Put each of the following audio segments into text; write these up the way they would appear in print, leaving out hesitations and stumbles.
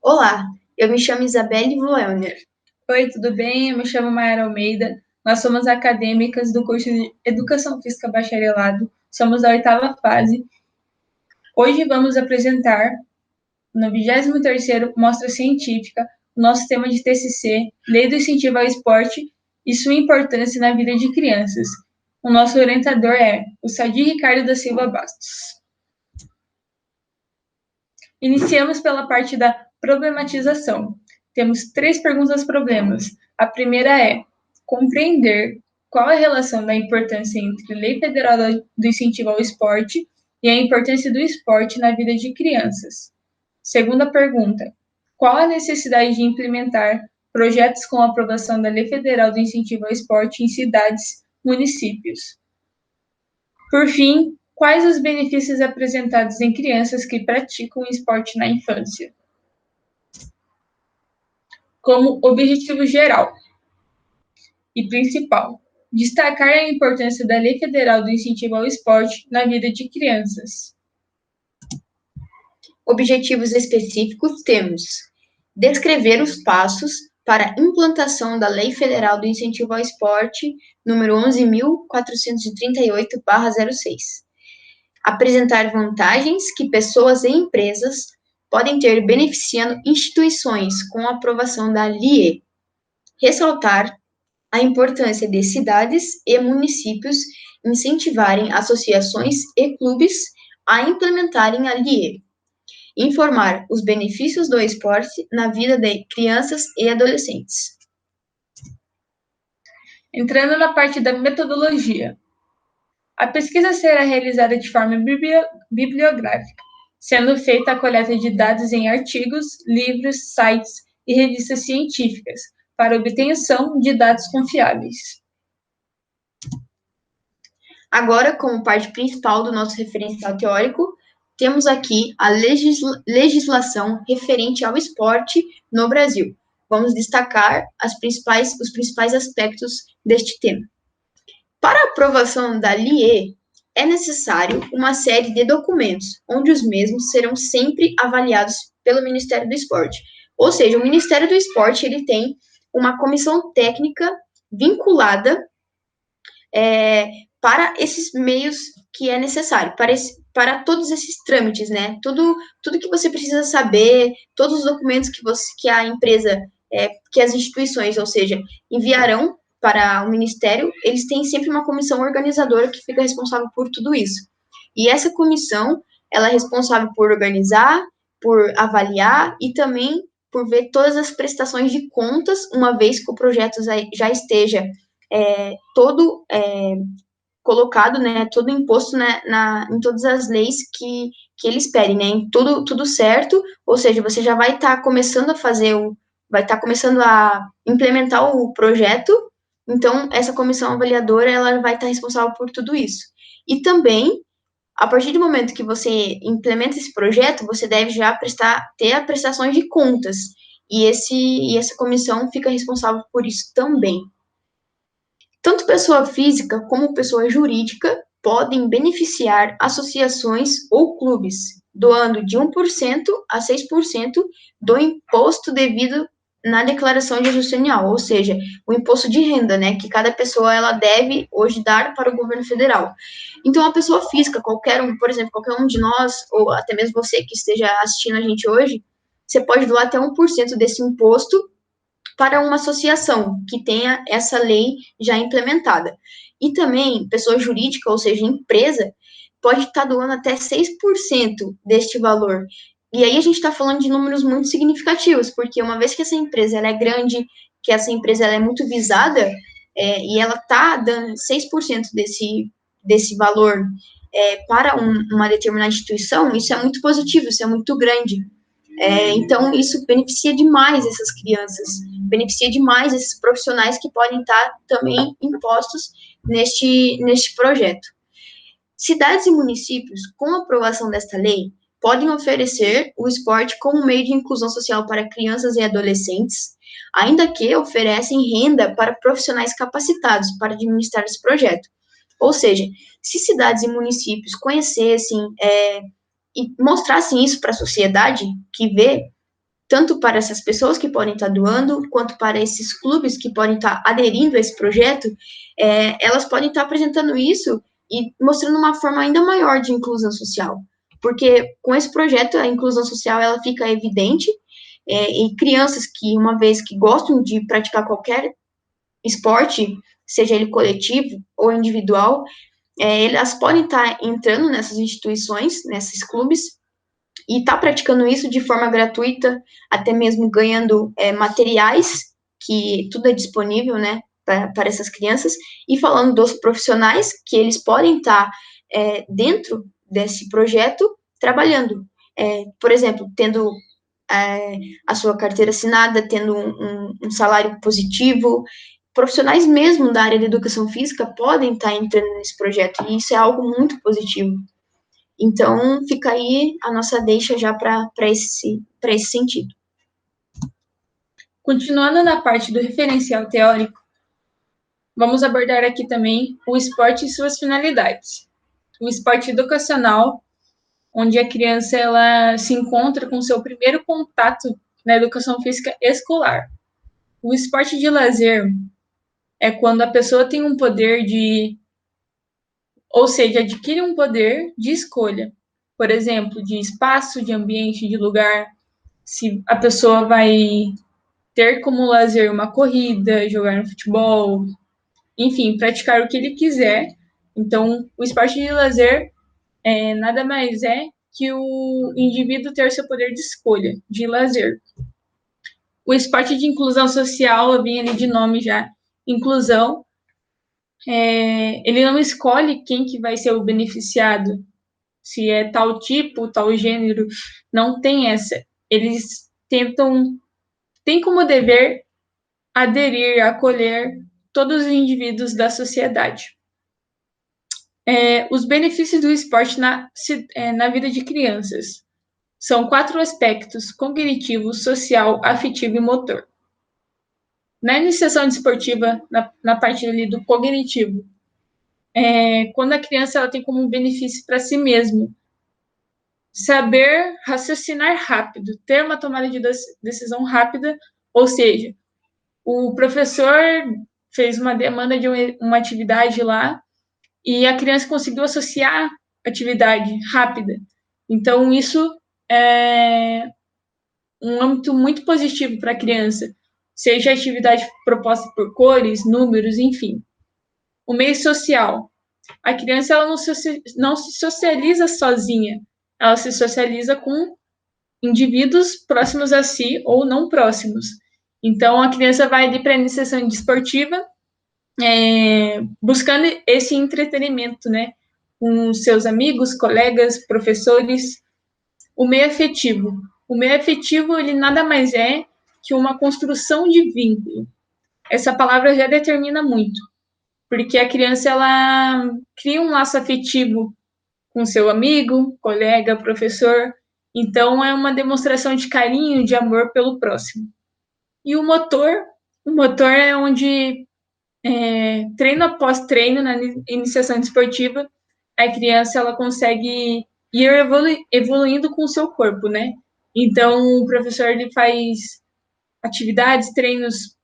Olá, eu me chamo Isabelle Voelner. Oi, tudo bem? Eu me chamo Mayara Almeida. Nós somos acadêmicas do curso de Educação Física Bacharelado. Somos da 8ª fase. Hoje vamos apresentar, no 23º Mostra Científica, o nosso tema de TCC, Lei do Incentivo ao Esporte e sua importância na vida de crianças. O nosso orientador é o Sadi Ricardo da Silva Bastos. Iniciamos pela parte da problematização. Temos 3 perguntas-problemas. A primeira é compreender qual é a relação da importância entre Lei Federal do Incentivo ao Esporte e a importância do esporte na vida de crianças. Segunda pergunta, qual a necessidade de implementar projetos com a aprovação da Lei Federal do Incentivo ao Esporte em cidades, municípios? Por fim, quais os benefícios apresentados em crianças que praticam esporte na infância? Como objetivo geral e principal, destacar a importância da Lei Federal do Incentivo ao Esporte na vida de crianças. Objetivos específicos temos: descrever os passos para a implantação da Lei Federal do Incentivo ao Esporte, número 11.438/06. Apresentar vantagens que pessoas e empresas podem ter beneficiando instituições com a aprovação da LIE. Ressaltar a importância de cidades e municípios incentivarem associações e clubes a implementarem a LIE. Informar os benefícios do esporte na vida de crianças e adolescentes. Entrando na parte da metodologia. A pesquisa será realizada de forma bibliográfica, sendo feita a coleta de dados em artigos, livros, sites e revistas científicas, para obtenção de dados confiáveis. Agora, como parte principal do nosso referencial teórico, temos aqui a legislação referente ao esporte no Brasil. Vamos destacar os principais aspectos deste tema. Para a aprovação da LIE, é necessário uma série de documentos, onde os mesmos serão sempre avaliados pelo Ministério do Esporte. Ou seja, o Ministério do Esporte ele tem uma comissão técnica vinculada para esses meios que é necessário, para todos esses trâmites, né? Tudo que você precisa saber, todos os documentos que a empresa, que as instituições, ou seja, enviarão para o Ministério, eles têm sempre uma comissão organizadora que fica responsável por tudo isso. E essa comissão, ela é responsável por organizar, por avaliar e também por ver todas as prestações de contas, uma vez que o projeto já esteja todo colocado, né, todo imposto, né, em todas as leis que eles pedem, né, em tudo certo, ou seja, você já vai estar começando a implementar o projeto, então essa comissão avaliadora, ela vai estar responsável por tudo isso. E também, a partir do momento que você implementa esse projeto, você deve já ter as prestações de contas, e essa comissão fica responsável por isso também. Tanto pessoa física como pessoa jurídica podem beneficiar associações ou clubes, doando de 1% a 6% do imposto devido na declaração de ajuste anual, ou seja, o imposto de renda, né, que cada pessoa ela deve hoje dar para o governo federal. Então, a pessoa física, qualquer um, por exemplo, qualquer um de nós, ou até mesmo você que esteja assistindo a gente hoje, você pode doar até 1% desse imposto para uma associação que tenha essa lei já implementada. E também, pessoa jurídica, ou seja, empresa, pode estar doando até 6% deste valor. E aí a gente está falando de números muito significativos, porque uma vez que essa empresa ela é grande, que essa empresa ela é muito visada, e ela está dando 6% desse valor para uma determinada instituição, isso é muito positivo, isso é muito grande. Então, isso beneficia demais essas crianças, beneficia demais esses profissionais que podem estar também impostos neste projeto. Cidades e municípios, com a aprovação desta lei, podem oferecer o esporte como meio de inclusão social para crianças e adolescentes, ainda que oferecem renda para profissionais capacitados para administrar esse projeto. Ou seja, se cidades e municípios conhecessem e mostrassem isso para a sociedade que vê tanto para essas pessoas que podem estar doando, quanto para esses clubes que podem estar aderindo a esse projeto, elas podem estar apresentando isso e mostrando uma forma ainda maior de inclusão social. Porque com esse projeto, a inclusão social ela fica evidente, e crianças que, uma vez que gostam de praticar qualquer esporte, seja ele coletivo ou individual, elas podem estar entrando nessas instituições, nesses clubes, e está praticando isso de forma gratuita, até mesmo ganhando materiais, que tudo é disponível, né, para essas crianças, e falando dos profissionais, que eles podem estar dentro desse projeto, trabalhando. Por exemplo, tendo a sua carteira assinada, tendo um salário positivo. Profissionais mesmo da área da educação física podem estar entrando nesse projeto, e isso é algo muito positivo. Então, fica aí a nossa deixa já para esse sentido. Continuando na parte do referencial teórico, vamos abordar aqui também o esporte e suas finalidades. O esporte educacional, onde a criança ela se encontra com seu primeiro contato na educação física escolar. O esporte de lazer é quando a pessoa tem um poder ou seja, adquire um poder de escolha. Por exemplo, de espaço, de ambiente, de lugar. Se a pessoa vai ter como lazer uma corrida, jogar no futebol, enfim, praticar o que ele quiser. Então, o esporte de lazer nada mais é que o indivíduo ter seu poder de escolha, de lazer. O esporte de inclusão social, vinha ali de nome já, inclusão, ele não escolhe quem que vai ser o beneficiado, se é tal tipo, tal gênero, não tem essa. Eles tem como dever aderir, acolher todos os indivíduos da sociedade. Os benefícios do esporte na vida de crianças são 4 aspectos: cognitivo, social, afetivo e motor. Na iniciação desportiva, na parte ali do cognitivo, quando a criança ela tem como benefício para si mesmo saber raciocinar rápido, ter uma tomada de decisão rápida, ou seja, o professor fez uma demanda de uma atividade lá e a criança conseguiu associar atividade rápida. Então, isso é um âmbito muito positivo para a criança, seja a atividade proposta por cores, números, enfim. O meio social. A criança ela não se socializa sozinha, ela se socializa com indivíduos próximos a si ou não próximos. Então, a criança vai ali para a iniciação desportiva, buscando esse entretenimento, né, com seus amigos, colegas, professores. O meio afetivo. O meio afetivo, ele nada mais é que uma construção de vínculo. Essa palavra já determina muito, porque a criança, ela cria um laço afetivo com seu amigo, colega, professor. Então, é uma demonstração de carinho, de amor pelo próximo. E o motor é onde, treino após treino, na iniciação desportiva, a criança ela consegue ir evoluindo com o seu corpo, né? Então, o professor ele faz atividades, treinos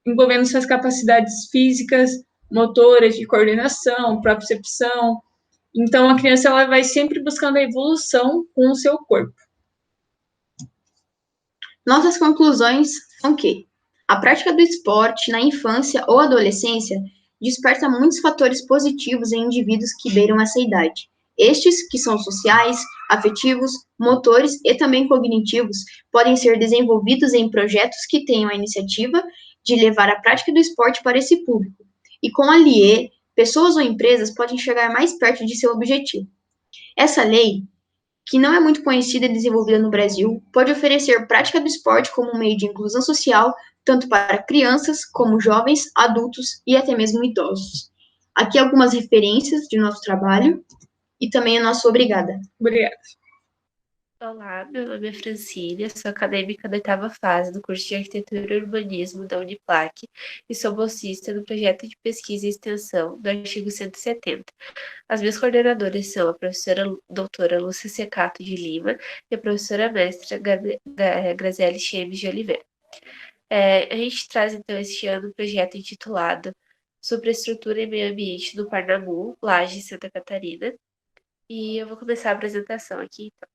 envolvendo suas capacidades físicas, motoras, de coordenação, propriocepção. Então, a criança ela vai sempre buscando a evolução com o seu corpo. Nossas conclusões são que a prática do esporte na infância ou adolescência desperta muitos fatores positivos em indivíduos que beiram essa idade. Estes, que são sociais, afetivos, motores e também cognitivos, podem ser desenvolvidos em projetos que tenham a iniciativa de levar a prática do esporte para esse público. E com a LIE, pessoas ou empresas podem chegar mais perto de seu objetivo. Essa lei, que não é muito conhecida e desenvolvida no Brasil, pode oferecer prática do esporte como um meio de inclusão social, tanto para crianças, como jovens, adultos e até mesmo idosos. Aqui algumas referências de nosso trabalho e também a nossa obrigada. Obrigada. Olá, meu nome é Francine, sou acadêmica da oitava fase do curso de Arquitetura e Urbanismo da Uniplac e sou bolsista do projeto de pesquisa e extensão do artigo 170. As minhas coordenadoras são a professora doutora Lúcia Secato de Lima e a professora mestra Graziele Chemes de Oliveira. A gente traz então este ano um projeto intitulado Superestrutura e Meio Ambiente do Parnamu, Laje, Santa Catarina. E eu vou começar a apresentação aqui, então,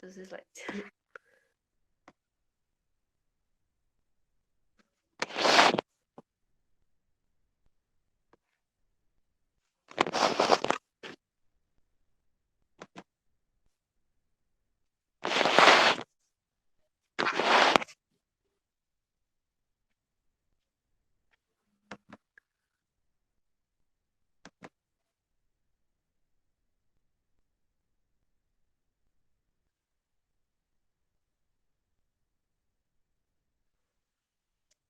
dos slides.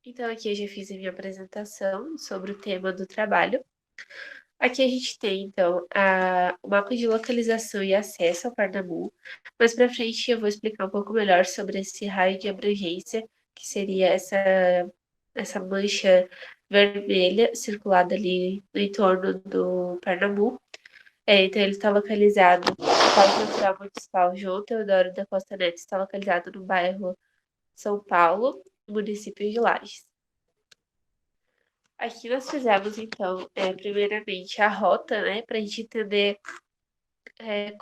Então, aqui eu já fiz a minha apresentação sobre o tema do trabalho. Aqui a gente tem, então, o mapa de localização e acesso ao Parnamu. Mais para frente eu vou explicar um pouco melhor sobre esse raio de abrangência, que seria essa mancha vermelha circulada ali no entorno do Parnamu. Então, ele está localizado no Parque Natural Municipal João Teodoro da Costa Neto, está localizado no bairro São Paulo, no município de Lages. Aqui nós fizemos, então, primeiramente a rota, né, para a gente entender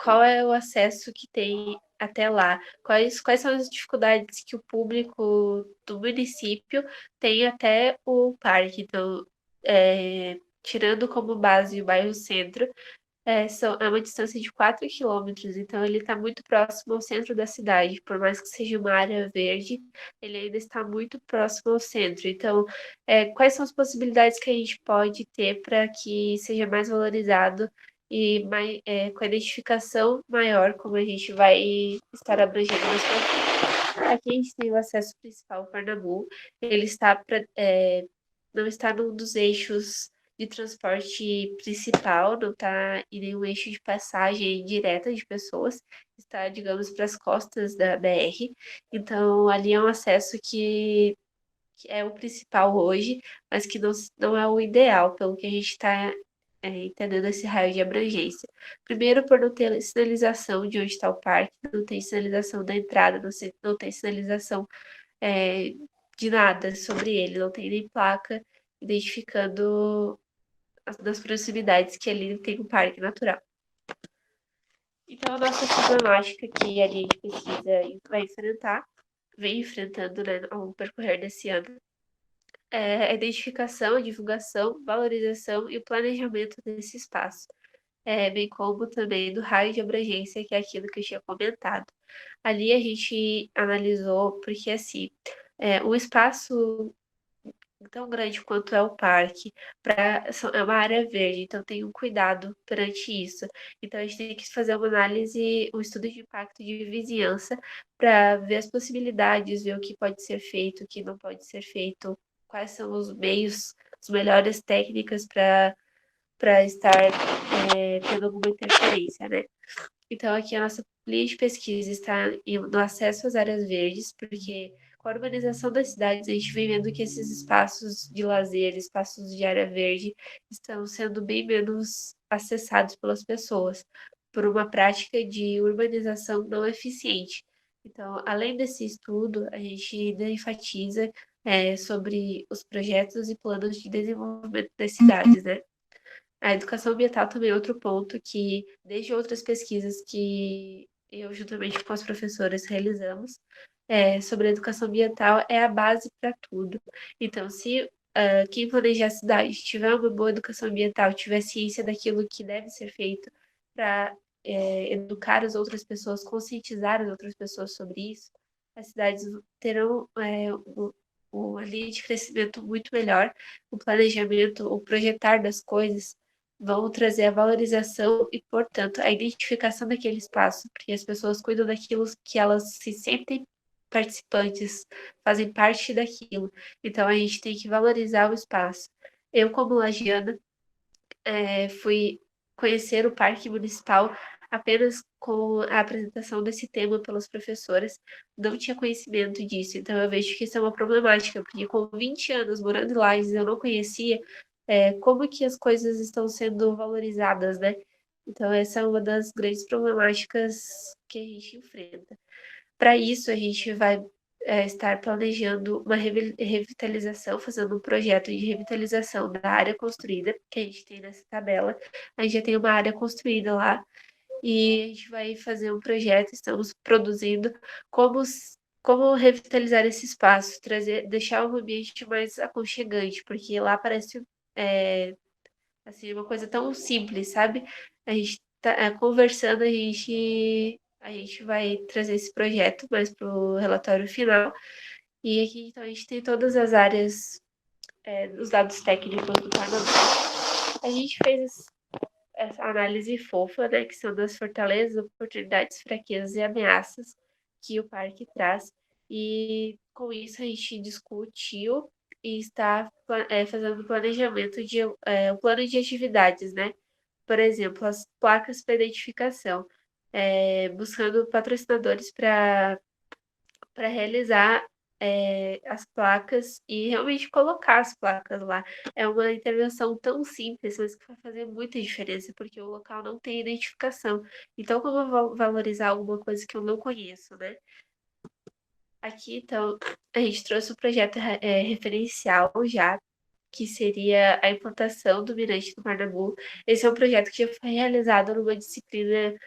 qual é o acesso que tem até lá, quais são as dificuldades que o público do município tem até o parque. Então, tirando como base o bairro Centro, é uma distância de 4 quilômetros, então ele está muito próximo ao centro da cidade. Por mais que seja uma área verde, ele ainda está muito próximo ao centro. Então, quais são as possibilidades que a gente pode ter para que seja mais valorizado e com a identificação maior, como a gente vai estar abrangendo mais pra frente. Aqui a gente tem o acesso principal ao Parnamu, ele não está num dos eixos de transporte principal, não está em nenhum eixo de passagem direta de pessoas, está, digamos, para as costas da BR. Então, ali é um acesso que é o principal hoje, mas que não é o ideal, pelo que a gente está entendendo esse raio de abrangência. Primeiro, por não ter sinalização de onde está o parque, não tem sinalização da entrada, não tem sinalização é, de nada sobre ele, não tem nem placa identificando das proximidades que ali tem um parque natural. Então, a nossa problemática que a linha de pesquisa vem enfrentando, né, ao percorrer desse ano, é a identificação, a divulgação, valorização e o planejamento desse espaço, bem como também do raio de abrangência, que é aquilo que eu tinha comentado. Ali a gente analisou, porque assim, o espaço tão grande quanto é o parque, é uma área verde, então tem um cuidado perante isso. Então a gente tem que fazer uma análise, um estudo de impacto de vizinhança para ver as possibilidades, ver o que pode ser feito, o que não pode ser feito, quais são os meios, as melhores técnicas para estar tendo alguma interferência, né? Então, aqui a nossa linha de pesquisa está no acesso às áreas verdes, porque com a urbanização das cidades, a gente vem vendo que esses espaços de lazer, espaços de área verde, estão sendo bem menos acessados pelas pessoas, por uma prática de urbanização não eficiente. Então, além desse estudo, a gente ainda enfatiza sobre os projetos e planos de desenvolvimento das cidades, né? A educação ambiental também é outro ponto que, desde outras pesquisas que eu, juntamente com as professoras, realizamos, sobre a educação ambiental, é a base para tudo. Então, se quem planejar a cidade tiver uma boa educação ambiental, tiver ciência daquilo que deve ser feito para educar as outras pessoas, conscientizar as outras pessoas sobre isso, as cidades terão uma linha de crescimento muito melhor, o planejamento, o projetar das coisas vão trazer a valorização e, portanto, a identificação daquele espaço, porque as pessoas cuidam daquilo que elas se sentem participantes, fazem parte daquilo. Então, a gente tem que valorizar o espaço. Eu, como lagiana, fui conhecer o Parque Municipal apenas com a apresentação desse tema pelas professoras, não tinha conhecimento disso. Então, eu vejo que isso é uma problemática, porque com 20 anos morando em Lages, eu não conhecia como que as coisas estão sendo valorizadas, né? Então, essa é uma das grandes problemáticas que a gente enfrenta. Para isso, a gente vai estar planejando uma revitalização, fazendo um projeto de revitalização da área construída, que a gente tem nessa tabela. A gente já tem uma área construída lá, e a gente vai fazer um projeto, estamos produzindo como revitalizar esse espaço, deixar o ambiente mais aconchegante, porque lá parece assim, uma coisa tão simples, sabe? A gente tá conversando, a gente vai trazer esse projeto mais para o relatório final. E aqui, então, a gente tem todas as áreas, os dados técnicos do Carnaval. A gente fez essa análise fofa, né, que são das fortalezas, oportunidades, fraquezas e ameaças que o parque traz. E com isso a gente discutiu e está fazendo planejamento o plano de atividades, né? Por exemplo, as placas para identificação, buscando patrocinadores para realizar as placas e realmente colocar as placas lá. É uma intervenção tão simples, mas que vai fazer muita diferença, porque o local não tem identificação. Então, como eu vou valorizar alguma coisa que eu não conheço, né? Aqui, então, a gente trouxe o projeto referencial já, que seria a implantação do Mirante do Parnaíba. Esse é um projeto que já foi realizado numa disciplina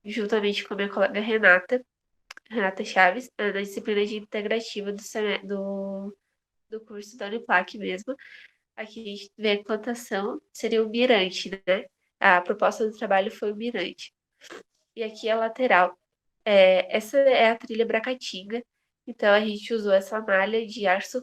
juntamente com a minha colega Renata Chaves, na disciplina de integrativa do curso da Uniplac mesmo. Aqui a gente vê a implantação, seria o mirante, né? A proposta do trabalho foi o mirante. E aqui a lateral. Essa é a trilha Bracatinga, então a gente usou essa malha de aço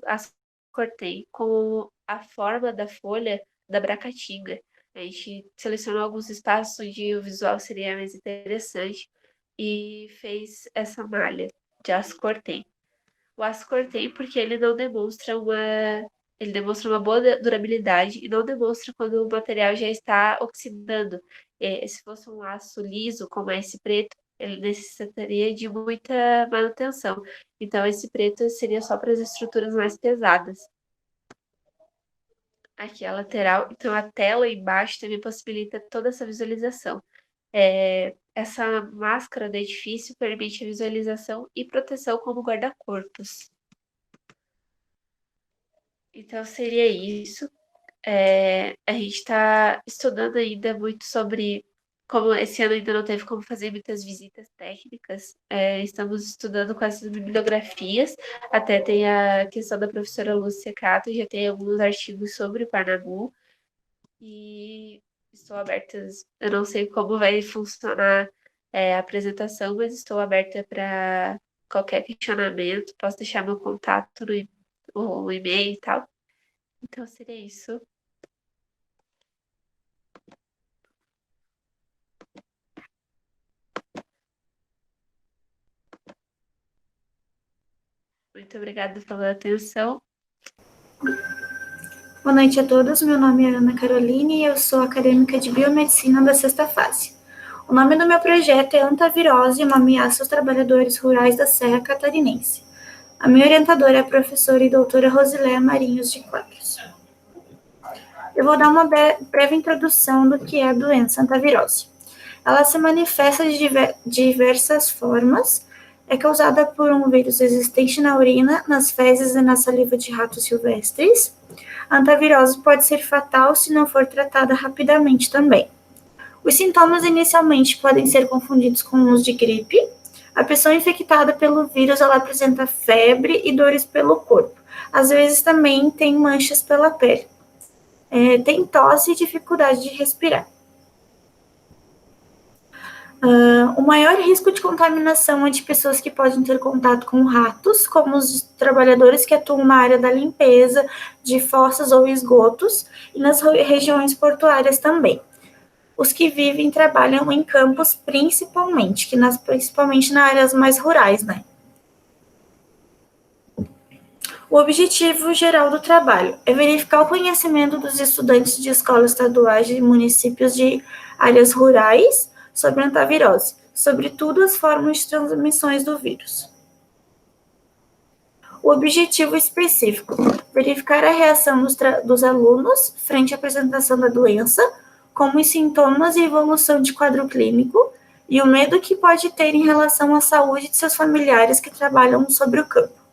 cortei com a forma da folha da Bracatinga. A gente selecionou alguns espaços onde o visual seria mais interessante e fez essa malha de aço cortei. O aço cortei porque ele não demonstra ele demonstra uma boa durabilidade e não demonstra quando o material já está oxidando. Se fosse um aço liso, como esse preto, ele necessitaria de muita manutenção. Então, esse preto seria só para as estruturas mais pesadas. Aqui a lateral, então a tela embaixo também possibilita toda essa visualização. Essa máscara do edifício permite a visualização e proteção como guarda-corpos. Então, seria isso. A gente está estudando ainda muito sobre como esse ano ainda não teve como fazer muitas visitas técnicas. Estamos estudando com essas bibliografias. Até tem a questão da professora Lúcia Cato, já tem alguns artigos sobre o Parnaíba. E estou aberta, eu não sei como vai funcionar a apresentação, mas estou aberta para qualquer questionamento. Posso deixar meu contato no e-mail e tal. Então, seria isso. Muito obrigada pela atenção. Boa noite a todos, meu nome é Ana Caroline e eu sou acadêmica de biomedicina da sexta fase. O nome do meu projeto é Antavirose, uma ameaça aos trabalhadores rurais da Serra Catarinense. A minha orientadora é a professora e doutora Rosiléia Marinhos de Quadros. Eu vou dar uma breve introdução do que é a doença antavirose. Ela se manifesta de diversas formas, é causada por um vírus existente na urina, nas fezes e na saliva de ratos silvestres. A antavirose pode ser fatal se não for tratada rapidamente também. Os sintomas inicialmente podem ser confundidos com os de gripe. A pessoa infectada pelo vírus ela apresenta febre e dores pelo corpo. Às vezes também tem manchas pela pele. Tem tosse e dificuldade de respirar. O maior risco de contaminação é de pessoas que podem ter contato com ratos, como os trabalhadores que atuam na área da limpeza, de fossas ou esgotos, e nas regiões portuárias também. Os que vivem e trabalham em campos, principalmente nas áreas mais rurais, né? O objetivo geral do trabalho é verificar o conhecimento dos estudantes de escolas estaduais de municípios de áreas rurais sobre a hantavirose, sobretudo as formas de transmissões do vírus. O objetivo específico: verificar a reação dos alunos frente à apresentação da doença, como os sintomas e evolução de quadro clínico, e o medo que pode ter em relação à saúde de seus familiares que trabalham sobre o campo.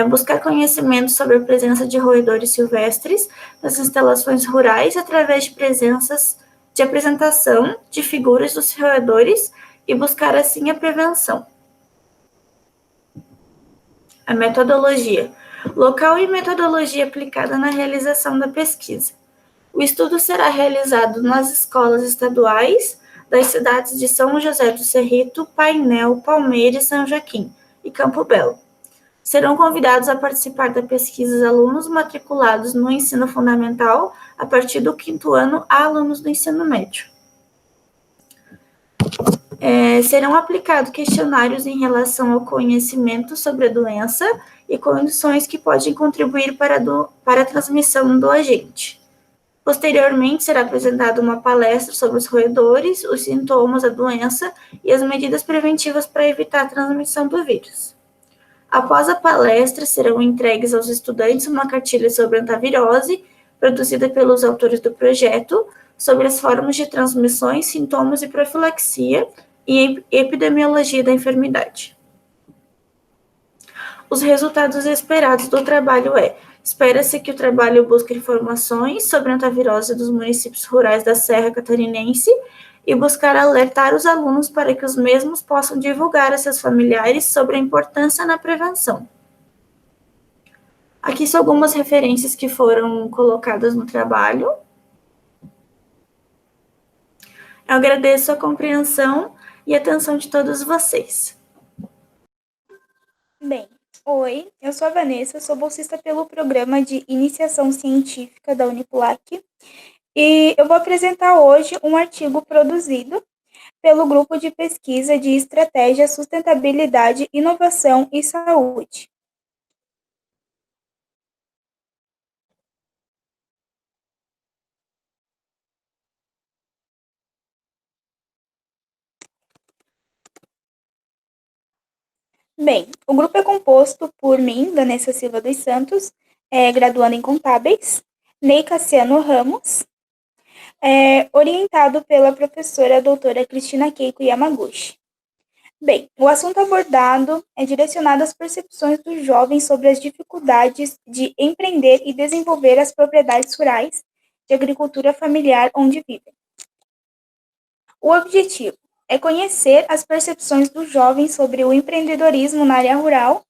Buscar conhecimento sobre a presença de roedores silvestres nas instalações rurais através de apresentação de figuras dos roedores e buscar assim a prevenção. A metodologia. Local e metodologia aplicada na realização da pesquisa. O estudo será realizado nas escolas estaduais das cidades de São José do Cerrito, Painel, Palmeira e São Joaquim, e Campo Belo. Serão convidados a participar da pesquisa alunos matriculados no ensino fundamental a partir do 5º ano a alunos do ensino médio. Serão aplicados questionários em relação ao conhecimento sobre a doença e condições que podem contribuir para a transmissão do agente. Posteriormente, será apresentada uma palestra sobre os roedores, os sintomas da doença e as medidas preventivas para evitar a transmissão do vírus. Após a palestra, serão entregues aos estudantes uma cartilha sobre a hantavirose, produzida pelos autores do projeto, sobre as formas de transmissões, sintomas e profilaxia e epidemiologia da enfermidade. Os resultados esperados do trabalho espera-se que o trabalho busque informações sobre a hantavirose dos municípios rurais da Serra Catarinense e buscar alertar os alunos para que os mesmos possam divulgar a seus familiares sobre a importância na prevenção. Aqui são algumas referências que foram colocadas no trabalho. Eu agradeço a compreensão e atenção de todos vocês. Bem, oi, eu sou a Vanessa, sou bolsista pelo Programa de Iniciação Científica da Unipulac e eu vou apresentar hoje um artigo produzido pelo Grupo de Pesquisa de Estratégia, Sustentabilidade, Inovação e Saúde. Bem, o grupo é composto por mim, Vanessa Silva dos Santos, graduanda em Contábeis, Ney Cassiano Ramos, orientado pela professora doutora Cristina Keiko Yamaguchi. Bem, o assunto abordado é direcionado às percepções dos jovens sobre as dificuldades de empreender e desenvolver as propriedades rurais de agricultura familiar onde vivem. O objetivo é conhecer as percepções dos jovens sobre o empreendedorismo na área rural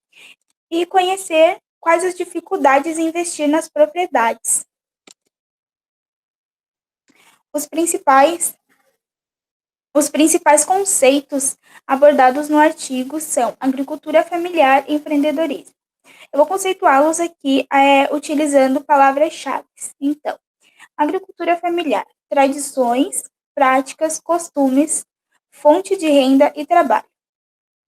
e conhecer quais as dificuldades em investir nas propriedades. Os principais conceitos abordados no artigo são agricultura familiar e empreendedorismo. Eu vou conceituá-los aqui utilizando palavras-chave. Então, agricultura familiar, tradições, práticas, costumes, fonte de renda e trabalho.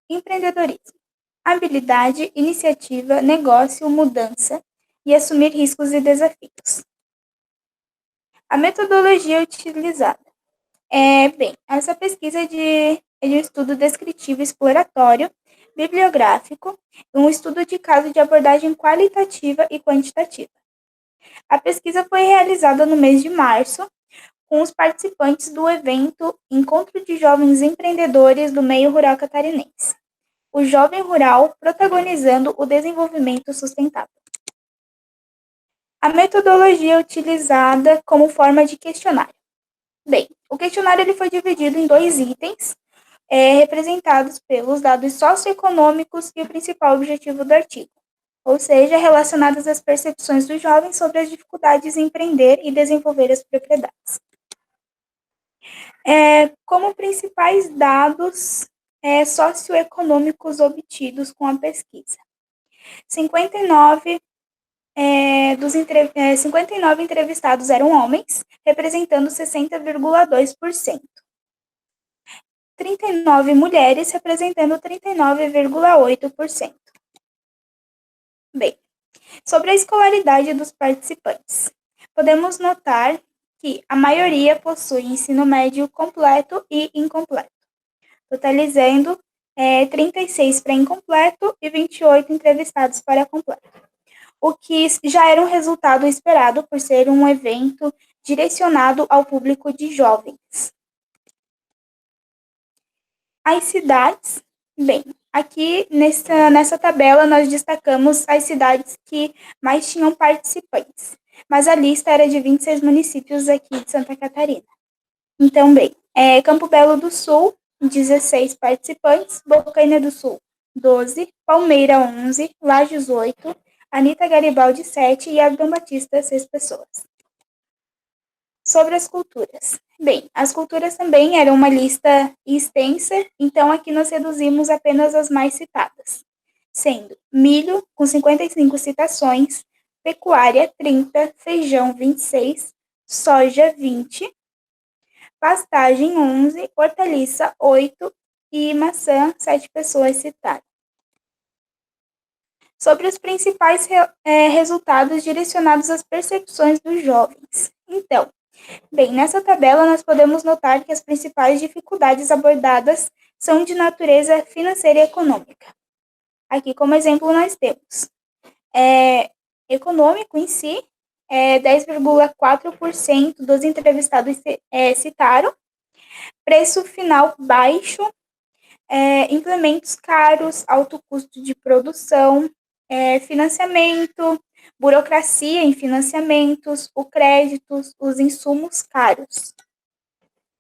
Empreendedorismo, habilidade, iniciativa, negócio, mudança e assumir riscos e desafios. A metodologia utilizada. Bem, essa pesquisa é de um estudo descritivo exploratório, bibliográfico, um estudo de caso de abordagem qualitativa e quantitativa. A pesquisa foi realizada no mês de março, com os participantes do evento Encontro de Jovens Empreendedores do Meio Rural Catarinense, o Jovem Rural protagonizando o desenvolvimento sustentável. A metodologia utilizada como forma de questionário. Bem, o questionário ele foi dividido em 2 itens, representados pelos dados socioeconômicos e o principal objetivo do artigo, ou seja, relacionados às percepções dos jovens sobre as dificuldades em empreender e desenvolver as propriedades. Como principais dados socioeconômicos obtidos com a pesquisa. 59 entrevistados eram homens, representando 60,2%. 39 mulheres, representando 39,8%. Bem, Sobre a escolaridade dos participantes, podemos notar que a maioria possui ensino médio completo e incompleto, totalizando 36 para incompleto e 28 entrevistados para completo, o que já era um resultado esperado por ser um evento direcionado ao público de jovens. As cidades, bem, aqui nessa tabela nós destacamos as cidades que mais tinham participantes, mas a lista era de 26 municípios aqui de Santa Catarina. Então, bem, Campo Belo do Sul, 16 participantes, Bocaina do Sul, 12, Palmeira, 11, Lages, 8, Anita Garibaldi, 7 e Abdon Batista, 6 pessoas. Sobre as culturas. Bem, as culturas também eram uma lista extensa, então aqui nós reduzimos apenas as mais citadas, sendo milho, com 55 citações, pecuária, 30, feijão, 26, soja, 20, pastagem, 11, hortaliça, 8 e maçã, 7 pessoas citadas. Sobre os principais resultados direcionados às percepções dos jovens. Então, bem, nessa tabela nós podemos notar que as principais dificuldades abordadas são de natureza financeira e econômica. Aqui, como exemplo, nós temos econômico em si, 10,4% dos entrevistados citaram, preço final baixo, implementos caros, alto custo de produção, financiamento, burocracia em financiamentos, o crédito, os insumos caros.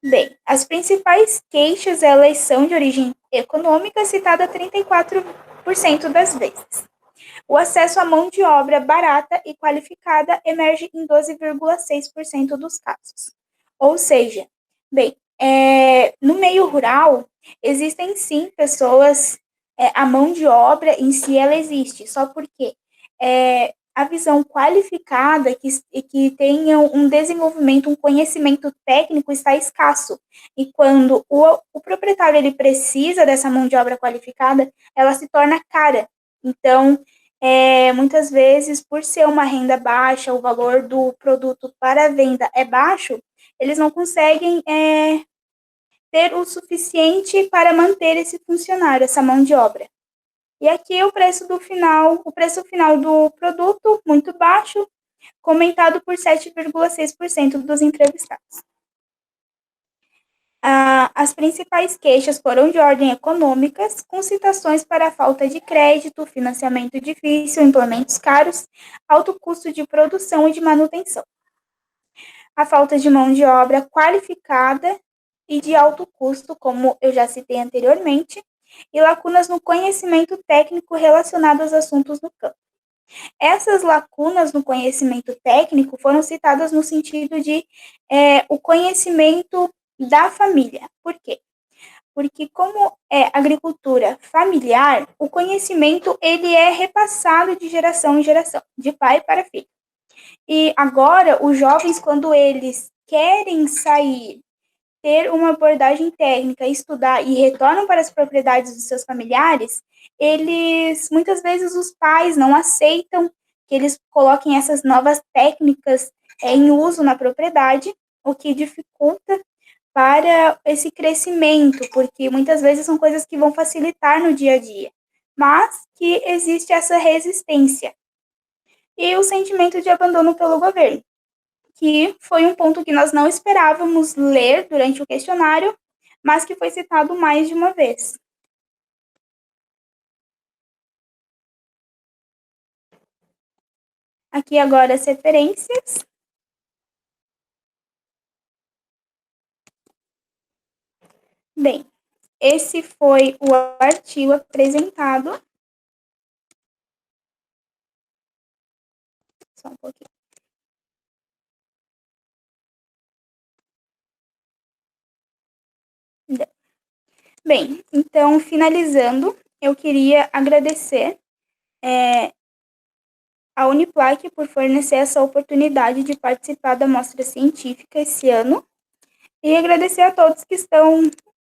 Bem, as principais queixas, elas são de origem econômica, citada 34% das vezes. O acesso à mão de obra barata e qualificada emerge em 12,6% dos casos. Ou seja, bem, no meio rural, existem sim pessoas, a mão de obra em si ela existe, só porque a visão qualificada que tenha um desenvolvimento, um conhecimento técnico está escasso. E quando o proprietário ele precisa dessa mão de obra qualificada, ela se torna cara. Então, muitas vezes, por ser uma renda baixa, o valor do produto para a venda é baixo, eles não conseguem ter o suficiente para manter esse funcionário, essa mão de obra. E aqui o preço final do produto, muito baixo, comentado por 7,6% dos entrevistados. As principais queixas foram de ordem econômicas, com citações para a falta de crédito, financiamento difícil, implementos caros, alto custo de produção e de manutenção. A falta de mão de obra qualificada e de alto custo, como eu já citei anteriormente, e lacunas no conhecimento técnico relacionado aos assuntos no campo. Essas lacunas no conhecimento técnico foram citadas no sentido de o conhecimento da família. Por quê? Porque como é agricultura familiar, o conhecimento ele é repassado de geração em geração, de pai para filho. E agora, os jovens, quando eles querem sair, ter uma abordagem técnica, estudar e retornam para as propriedades dos seus familiares, muitas vezes os pais não aceitam que eles coloquem essas novas técnicas em uso na propriedade, o que dificulta para esse crescimento, porque muitas vezes são coisas que vão facilitar no dia a dia, mas que existe essa resistência. E o sentimento de abandono pelo governo, que foi um ponto que nós não esperávamos ler durante o questionário, mas que foi citado mais de uma vez. Aqui agora as referências. Bem, esse foi o artigo apresentado. Só um pouquinho. Bem, então, finalizando, eu queria agradecer a Uniplac por fornecer essa oportunidade de participar da mostra científica esse ano e agradecer a todos que estão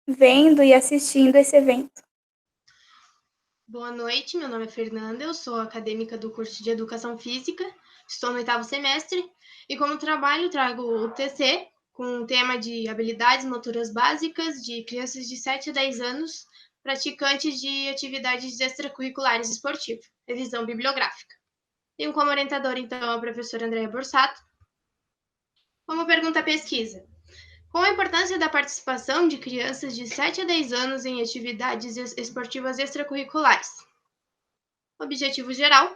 vendo e assistindo esse evento. Boa noite, meu nome é Fernanda, eu sou acadêmica do curso de Educação Física, estou no 8º semestre e como trabalho trago o TC com o tema de habilidades motoras básicas de crianças de 7 a 10 anos praticantes de atividades extracurriculares esportivas, revisão bibliográfica. Tenho como orientadora, então, a professora Andréa Borsato. Como pergunta pesquisa, qual a importância da participação de crianças de 7 a 10 anos em atividades esportivas extracurriculares? Objetivo geral: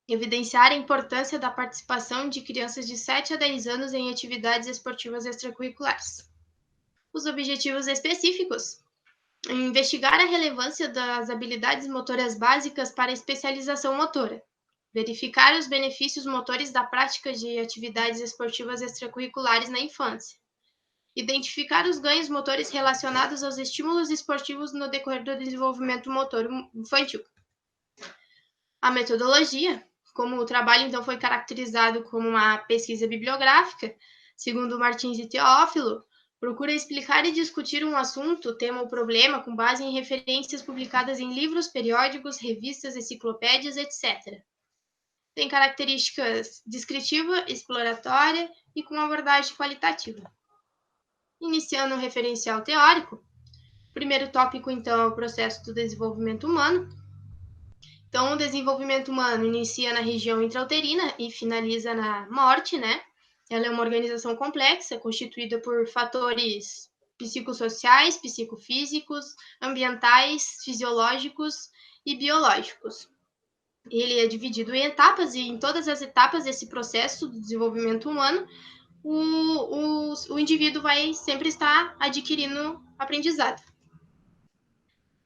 evidenciar a importância da participação de crianças de 7 a 10 anos em atividades esportivas extracurriculares. Os objetivos específicos: investigar a relevância das habilidades motoras básicas para a especialização motora, verificar os benefícios motores da prática de atividades esportivas extracurriculares na infância, identificar os ganhos motores relacionados aos estímulos esportivos no decorrer do desenvolvimento motor infantil. A metodologia: como o trabalho, então, foi caracterizado como uma pesquisa bibliográfica, segundo Martins e Teófilo, procura explicar e discutir um assunto, tema ou problema com base em referências publicadas em livros, periódicos, revistas, enciclopédias, etc. Tem características descritiva, exploratória e com abordagem qualitativa. Iniciando o referencial teórico, o primeiro tópico, então, é o processo do desenvolvimento humano. Então, o desenvolvimento humano inicia na região intrauterina e finaliza na morte, né? Ela é uma organização complexa, constituída por fatores psicossociais, psicofísicos, ambientais, fisiológicos e biológicos. Ele é dividido em etapas, e em todas as etapas desse processo do desenvolvimento humano, o indivíduo vai sempre estar adquirindo aprendizado.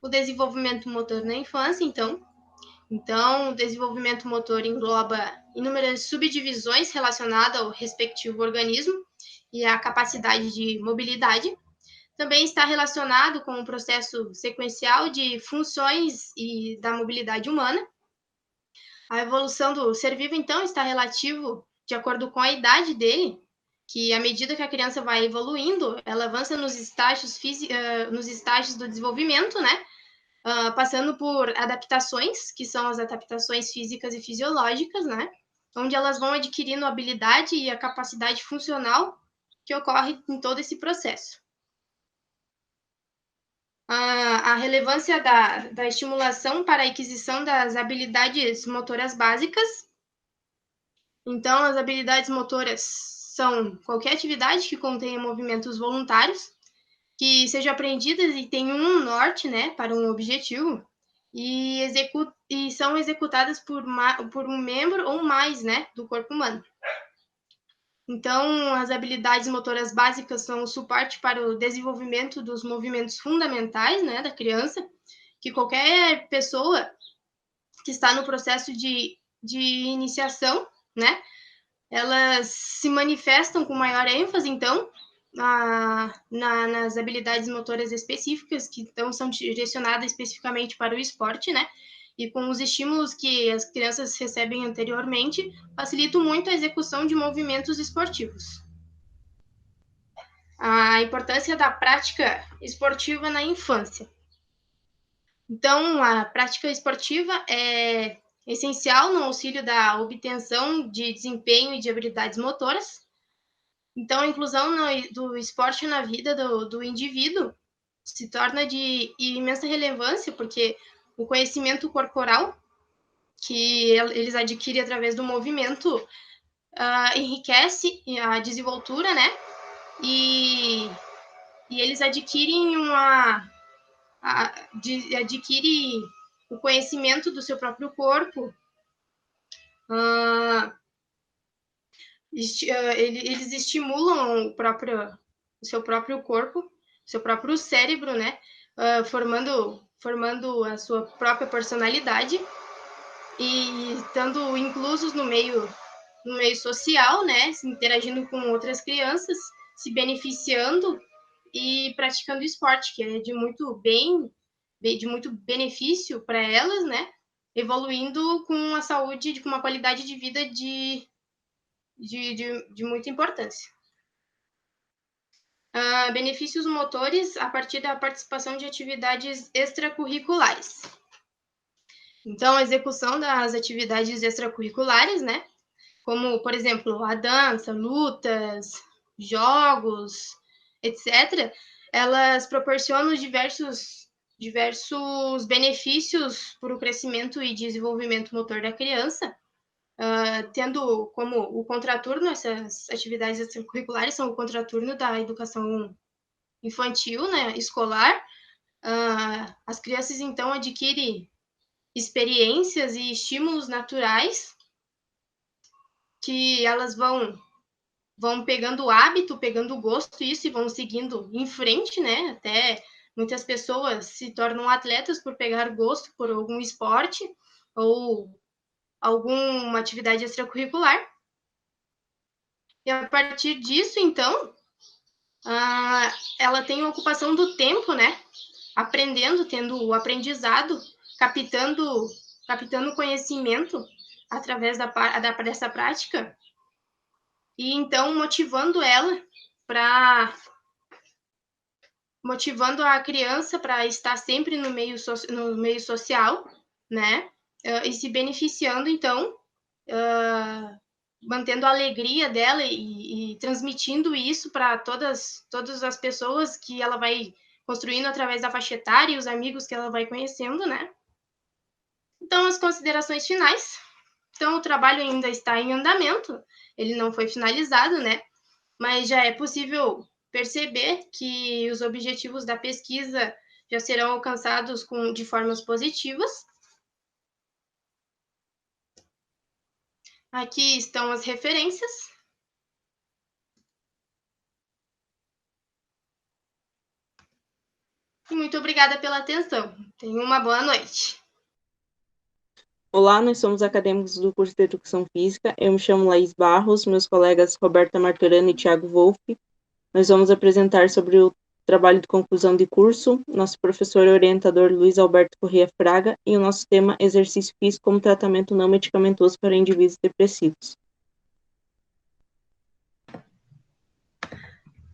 O desenvolvimento motor na infância, então, o desenvolvimento motor engloba inúmeras subdivisões relacionadas ao respectivo organismo e à capacidade de mobilidade. Também está relacionado com o processo sequencial de funções e da mobilidade humana. A evolução do ser vivo, então, está relativo de acordo com a idade dele, que à medida que a criança vai evoluindo, ela avança nos estágios do desenvolvimento, né? Passando por adaptações, que são as adaptações físicas e fisiológicas, né? Onde elas vão adquirindo a habilidade e a capacidade funcional que ocorre em todo esse processo. A relevância da estimulação para a aquisição das habilidades motoras básicas. Então, as habilidades motoras são qualquer atividade que contenha movimentos voluntários, que sejam aprendidas e tenham um norte, né, para um objetivo, e são executadas por um membro ou mais, né, do corpo humano. Então, as habilidades motoras básicas são o suporte para o desenvolvimento dos movimentos fundamentais, né, da criança, que qualquer pessoa que está no processo de iniciação, né, elas se manifestam com maior ênfase, então, nas habilidades motoras específicas, que então são direcionadas especificamente para o esporte, né? E com os estímulos que as crianças recebem anteriormente, facilitam muito a execução de movimentos esportivos. A importância da prática esportiva na infância. Então, a prática esportiva é essencial no auxílio da obtenção de desempenho e de habilidades motoras. Então, a inclusão do esporte na vida do indivíduo se torna de imensa relevância, porque o conhecimento corporal que eles adquirem através do movimento enriquece a desenvoltura, né? E eles adquirem adquire o conhecimento do seu próprio corpo. Eles estimulam o seu próprio corpo, seu próprio cérebro, né? Formando a sua própria personalidade e estando inclusos no meio social, né? Interagindo com outras crianças, se beneficiando e praticando esporte, que é de muito benefício para elas, né? Evoluindo com a saúde, com uma qualidade de vida de muita importância. Benefícios motores a partir da participação de atividades extracurriculares. Então, a execução das atividades extracurriculares, né? Como, por exemplo, a dança, lutas, jogos, etc., elas proporcionam diversos benefícios para o crescimento e desenvolvimento motor da criança, tendo como o contraturno, essas atividades extracurriculares são o contraturno da educação infantil, né, escolar. As crianças, então, adquirem experiências e estímulos naturais que elas vão pegando o hábito, pegando o gosto isso e vão seguindo em frente, né? Até muitas pessoas se tornam atletas por pegar gosto por algum esporte ou alguma atividade extracurricular. E a partir disso, então, ela tem a ocupação do tempo, né? Aprendendo, tendo o aprendizado, captando conhecimento através dessa prática e então motivando a criança para estar sempre no meio social, né? E se beneficiando, então, mantendo a alegria dela e transmitindo isso para todas as pessoas que ela vai construindo através da faixa etária e os amigos que ela vai conhecendo, né? Então, as considerações finais. Então, o trabalho ainda está em andamento, ele não foi finalizado, né? Mas já é possível perceber que os objetivos da pesquisa já serão alcançados de formas positivas. Aqui estão as referências. E muito obrigada pela atenção. Tenham uma boa noite. Olá, nós somos acadêmicos do curso de Educação Física. Eu me chamo Laís Barros, meus colegas Roberta Martorano e Thiago Wolff. Nós vamos apresentar sobre o trabalho de conclusão de curso, nosso professor e orientador Luiz Alberto Corrêa Fraga, e o nosso tema exercício físico como tratamento não medicamentoso para indivíduos depressivos.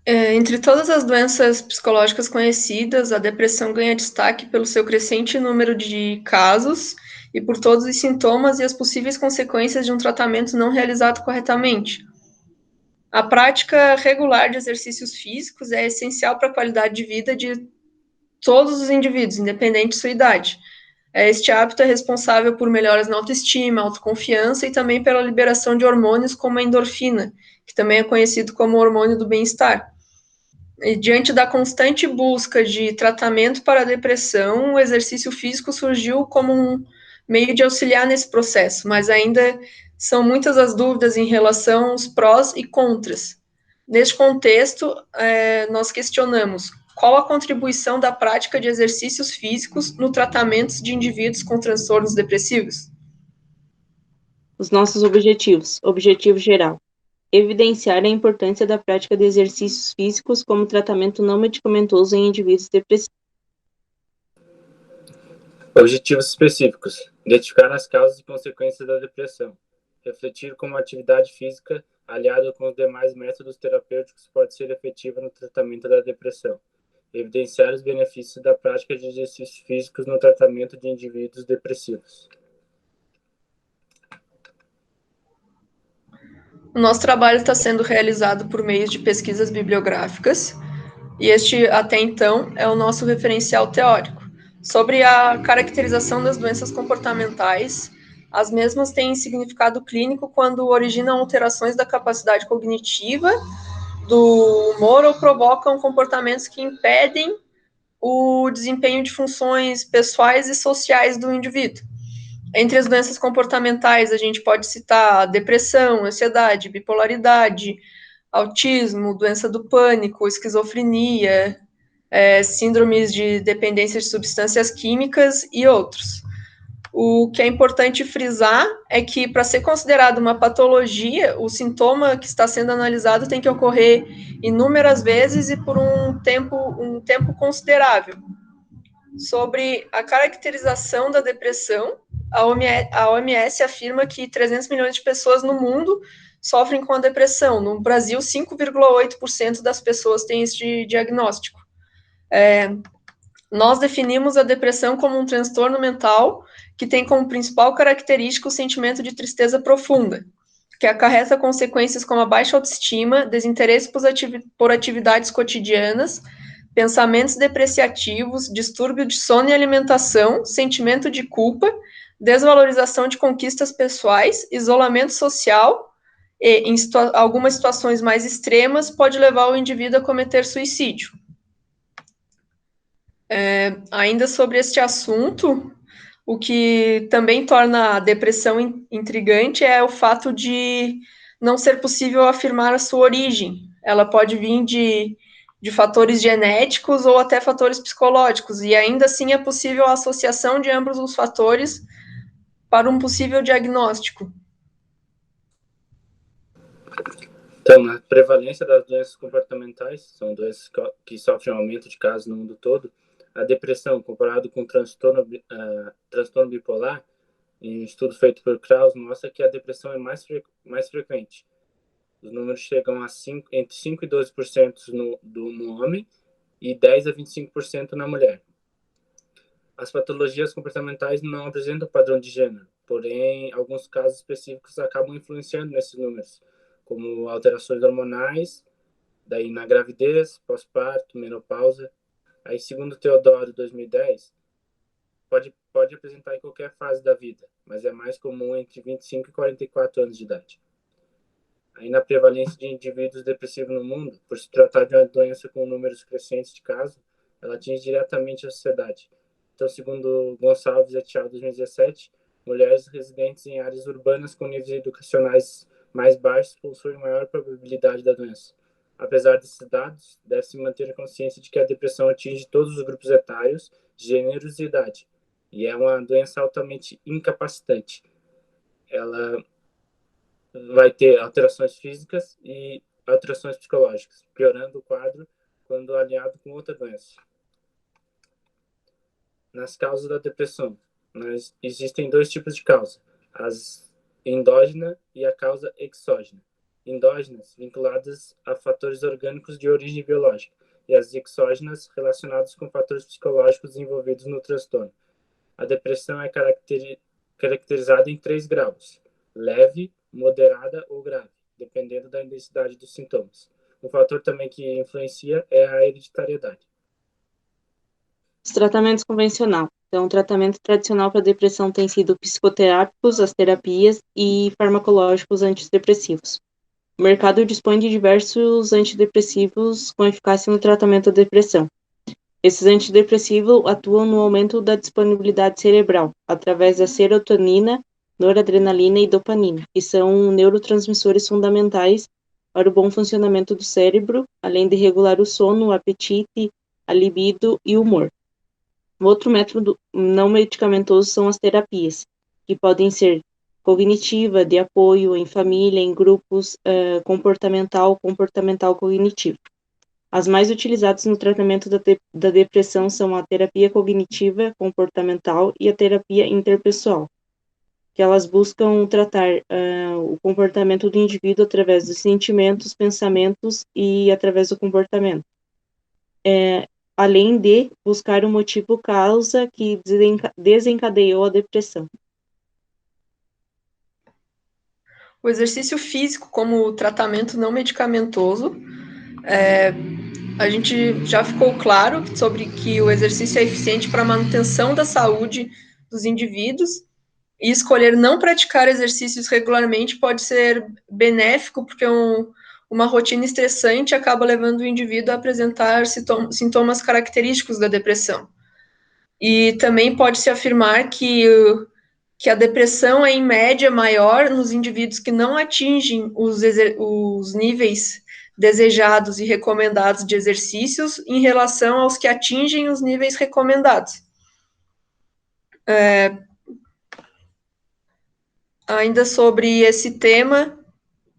Entre todas as doenças psicológicas conhecidas, a depressão ganha destaque pelo seu crescente número de casos e por todos os sintomas e as possíveis consequências de um tratamento não realizado corretamente. A prática regular de exercícios físicos é essencial para a qualidade de vida de todos os indivíduos, independente de sua idade. Este hábito é responsável por melhoras na autoestima, autoconfiança e também pela liberação de hormônios como a endorfina, que também é conhecido como hormônio do bem-estar. E diante da constante busca de tratamento para a depressão, o exercício físico surgiu como um meio de auxiliar nesse processo, mas ainda são muitas as dúvidas em relação aos prós e contras. Neste contexto, nós questionamos qual a contribuição da prática de exercícios físicos no tratamento de indivíduos com transtornos depressivos. Os nossos objetivos. Objetivo geral. Evidenciar a importância da prática de exercícios físicos como tratamento não medicamentoso em indivíduos depressivos. Objetivos específicos. Identificar as causas e consequências da depressão. Refletir como a atividade física, aliada com os demais métodos terapêuticos, pode ser efetiva no tratamento da depressão. Evidenciar os benefícios da prática de exercícios físicos no tratamento de indivíduos depressivos. O nosso trabalho está sendo realizado por meio de pesquisas bibliográficas, e este, até então, é o nosso referencial teórico. Sobre a caracterização das doenças comportamentais, as mesmas têm significado clínico quando originam alterações da capacidade cognitiva, do humor ou provocam comportamentos que impedem o desempenho de funções pessoais e sociais do indivíduo. Entre as doenças comportamentais, a gente pode citar depressão, ansiedade, bipolaridade, autismo, doença do pânico, esquizofrenia, síndromes de dependência de substâncias químicas e outros. O que é importante frisar é que, para ser considerado uma patologia, o sintoma que está sendo analisado tem que ocorrer inúmeras vezes e por um tempo considerável. Sobre a caracterização da depressão, a OMS afirma que 300 milhões de pessoas no mundo sofrem com a depressão. No Brasil, 5,8% das pessoas têm este diagnóstico. Nós definimos a depressão como um transtorno mental que tem como principal característica o sentimento de tristeza profunda, que acarreta consequências como a baixa autoestima, desinteresse por atividades cotidianas, pensamentos depreciativos, distúrbio de sono e alimentação, sentimento de culpa, desvalorização de conquistas pessoais, isolamento social e, em algumas situações mais extremas, pode levar o indivíduo a cometer suicídio. Ainda sobre este assunto, o que também torna a depressão intrigante é o fato de não ser possível afirmar a sua origem. Ela pode vir de fatores genéticos ou até fatores psicológicos, e ainda assim é possível a associação de ambos os fatores para um possível diagnóstico. Então, a prevalência das doenças comportamentais, são doenças que sofrem um aumento de casos no mundo todo. A depressão, comparado com o transtorno bipolar, em um estudo feito por Krauss, mostra que a depressão é mais frequente. Os números chegam a entre 5% e 12% no homem e 10% a 25% na mulher. As patologias comportamentais não apresentam padrão de gênero, porém, alguns casos específicos acabam influenciando nesses números, como alterações hormonais, daí na gravidez, pós-parto, menopausa. Aí, segundo Teodoro, 2010, pode apresentar em qualquer fase da vida, mas é mais comum entre 25 e 44 anos de idade. Aí, na prevalência de indivíduos depressivos no mundo, por se tratar de uma doença com números crescentes de casos, ela atinge diretamente a sociedade. Então, segundo Gonçalves et al., 2017, mulheres residentes em áreas urbanas com níveis educacionais mais baixos possuem maior probabilidade da doença. Apesar desses dados, deve-se manter a consciência de que a depressão atinge todos os grupos etários, gêneros e idade, e é uma doença altamente incapacitante. Ela vai ter alterações físicas e alterações psicológicas, piorando o quadro quando alinhado com outra doença. Nas causas da depressão, existem dois tipos de causa, as endógena e a causa exógena. Endógenas, vinculadas a fatores orgânicos de origem biológica, e as exógenas, relacionadas com fatores psicológicos envolvidos no transtorno. A depressão é caracterizada em 3 graus: leve, moderada ou grave, dependendo da intensidade dos sintomas. Um fator também que influencia é a hereditariedade. Os tratamentos convencionais. Então, o tratamento tradicional para depressão tem sido psicoterápicos, as terapias e farmacológicos antidepressivos. O mercado dispõe de diversos antidepressivos com eficácia no tratamento da depressão. Esses antidepressivos atuam no aumento da disponibilidade cerebral, através da serotonina, noradrenalina e dopamina, que são neurotransmissores fundamentais para o bom funcionamento do cérebro, além de regular o sono, o apetite, a libido e o humor. Outro método não medicamentoso são as terapias, que podem ser cognitiva, de apoio, em família, em grupos, comportamental cognitivo. As mais utilizadas no tratamento da depressão são a terapia cognitiva comportamental e a terapia interpessoal, que elas buscam tratar o comportamento do indivíduo através dos sentimentos, pensamentos e através do comportamento. Além de buscar o motivo causa que desencadeou a depressão. O exercício físico como tratamento não medicamentoso, a gente já ficou claro sobre que o exercício é eficiente para a manutenção da saúde dos indivíduos, e escolher não praticar exercícios regularmente pode ser benéfico, porque uma rotina estressante acaba levando o indivíduo a apresentar sintomas característicos da depressão. E também pode-se afirmar que a depressão é, em média, maior nos indivíduos que não atingem os níveis desejados e recomendados de exercícios em relação aos que atingem os níveis recomendados. Ainda sobre esse tema,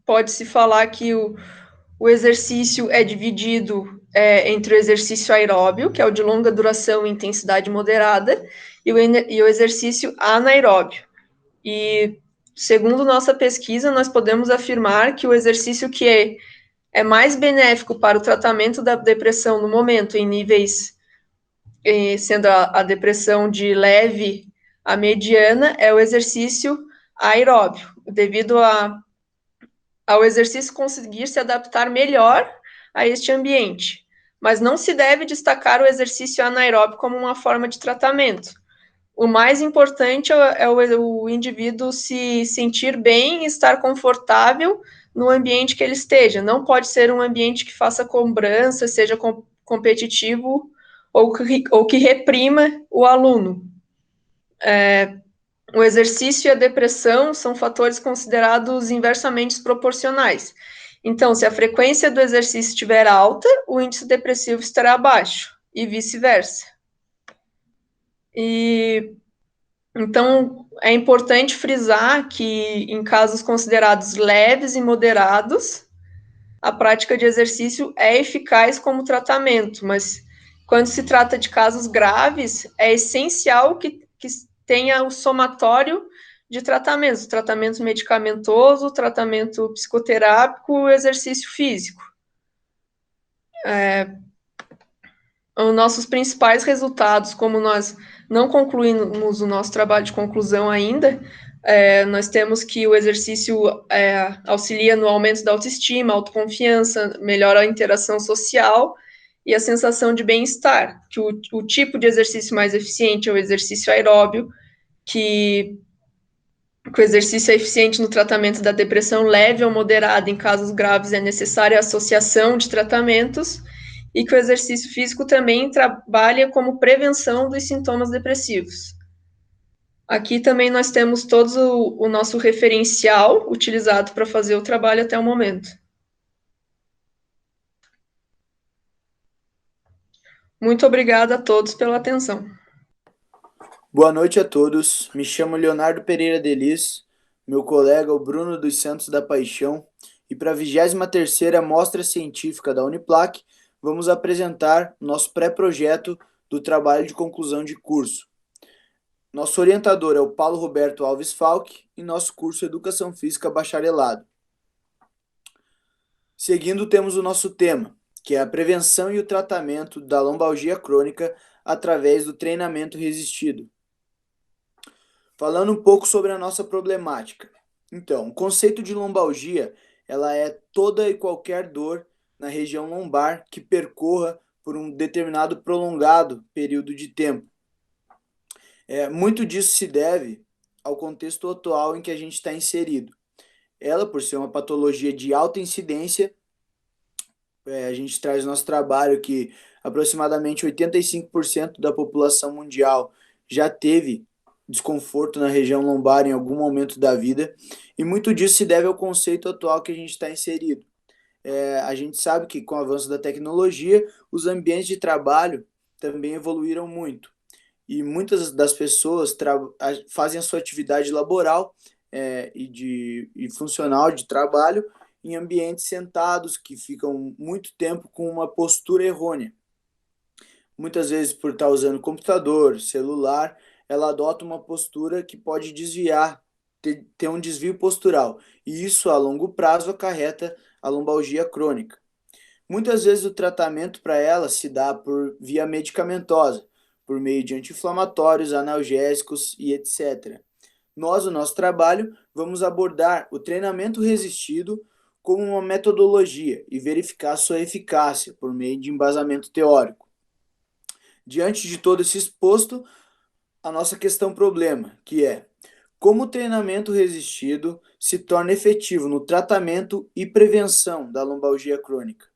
pode-se falar que o exercício é dividido entre o exercício aeróbio, que é o de longa duração e intensidade moderada, e o exercício anaeróbio. E, segundo nossa pesquisa, nós podemos afirmar que o exercício que é mais benéfico para o tratamento da depressão no momento, em níveis, sendo a depressão de leve A mediana é o exercício aeróbio, devido ao exercício conseguir se adaptar melhor a este ambiente. Mas não se deve destacar o exercício anaeróbio como uma forma de tratamento. O mais importante é o indivíduo se sentir bem e estar confortável no ambiente que ele esteja. Não pode ser um ambiente que faça cobrança, seja competitivo ou que reprima o aluno. O exercício e a depressão são fatores considerados inversamente proporcionais. Então, se a frequência do exercício estiver alta, o índice depressivo estará baixo, e vice-versa. Então, é importante frisar que, em casos considerados leves e moderados, a prática de exercício é eficaz como tratamento, mas quando se trata de casos graves, é essencial que tenha o somatório de tratamentos, tratamento medicamentoso, tratamento psicoterápico e exercício físico. Os nossos principais resultados, como nós não concluímos o nosso trabalho de conclusão ainda, nós temos que o exercício auxilia no aumento da autoestima, autoconfiança, melhora a interação social e a sensação de bem-estar, que o tipo de exercício mais eficiente é o exercício aeróbio, que o exercício é eficiente no tratamento da depressão leve ou moderada. Em casos graves é necessária a associação de tratamentos, e que o exercício físico também trabalha como prevenção dos sintomas depressivos. Aqui também nós temos todo o nosso referencial utilizado para fazer o trabalho até o momento. Muito obrigada a todos pela atenção. Boa noite a todos. Me chamo Leonardo Pereira Delis, meu colega o Bruno dos Santos da Paixão, e para a 23ª Mostra Científica da Uniplac, vamos apresentar nosso pré-projeto do trabalho de conclusão de curso. Nosso orientador é o Paulo Roberto Alves Falck e nosso curso Educação Física Bacharelado. Seguindo, temos o nosso tema, que é a prevenção e o tratamento da lombalgia crônica através do treinamento resistido. Falando um pouco sobre a nossa problemática. Então, o conceito de lombalgia, ela é toda e qualquer dor na região lombar que percorra por um determinado prolongado período de tempo. Muito disso se deve ao contexto atual em que a gente está inserido. Ela, por ser uma patologia de alta incidência, a gente traz no nosso trabalho que aproximadamente 85% da população mundial já teve desconforto na região lombar em algum momento da vida, e muito disso se deve ao conceito atual que a gente está inserido. A gente sabe que com o avanço da tecnologia, os ambientes de trabalho também evoluíram muito. E muitas das pessoas fazem a sua atividade laboral e funcional de trabalho em ambientes sentados, que ficam muito tempo com uma postura errônea. Muitas vezes, por estar usando computador, celular, ela adota uma postura que pode desviar, ter um desvio postural. E isso, a longo prazo, acarreta a lombalgia crônica. Muitas vezes o tratamento para ela se dá por via medicamentosa, por meio de anti-inflamatórios, analgésicos e etc. Nós, no nosso trabalho, vamos abordar o treinamento resistido como uma metodologia e verificar sua eficácia por meio de embasamento teórico. Diante de todo esse exposto, a nossa questão problema, que é como o treinamento resistido se torna efetivo no tratamento e prevenção da lombalgia crônica.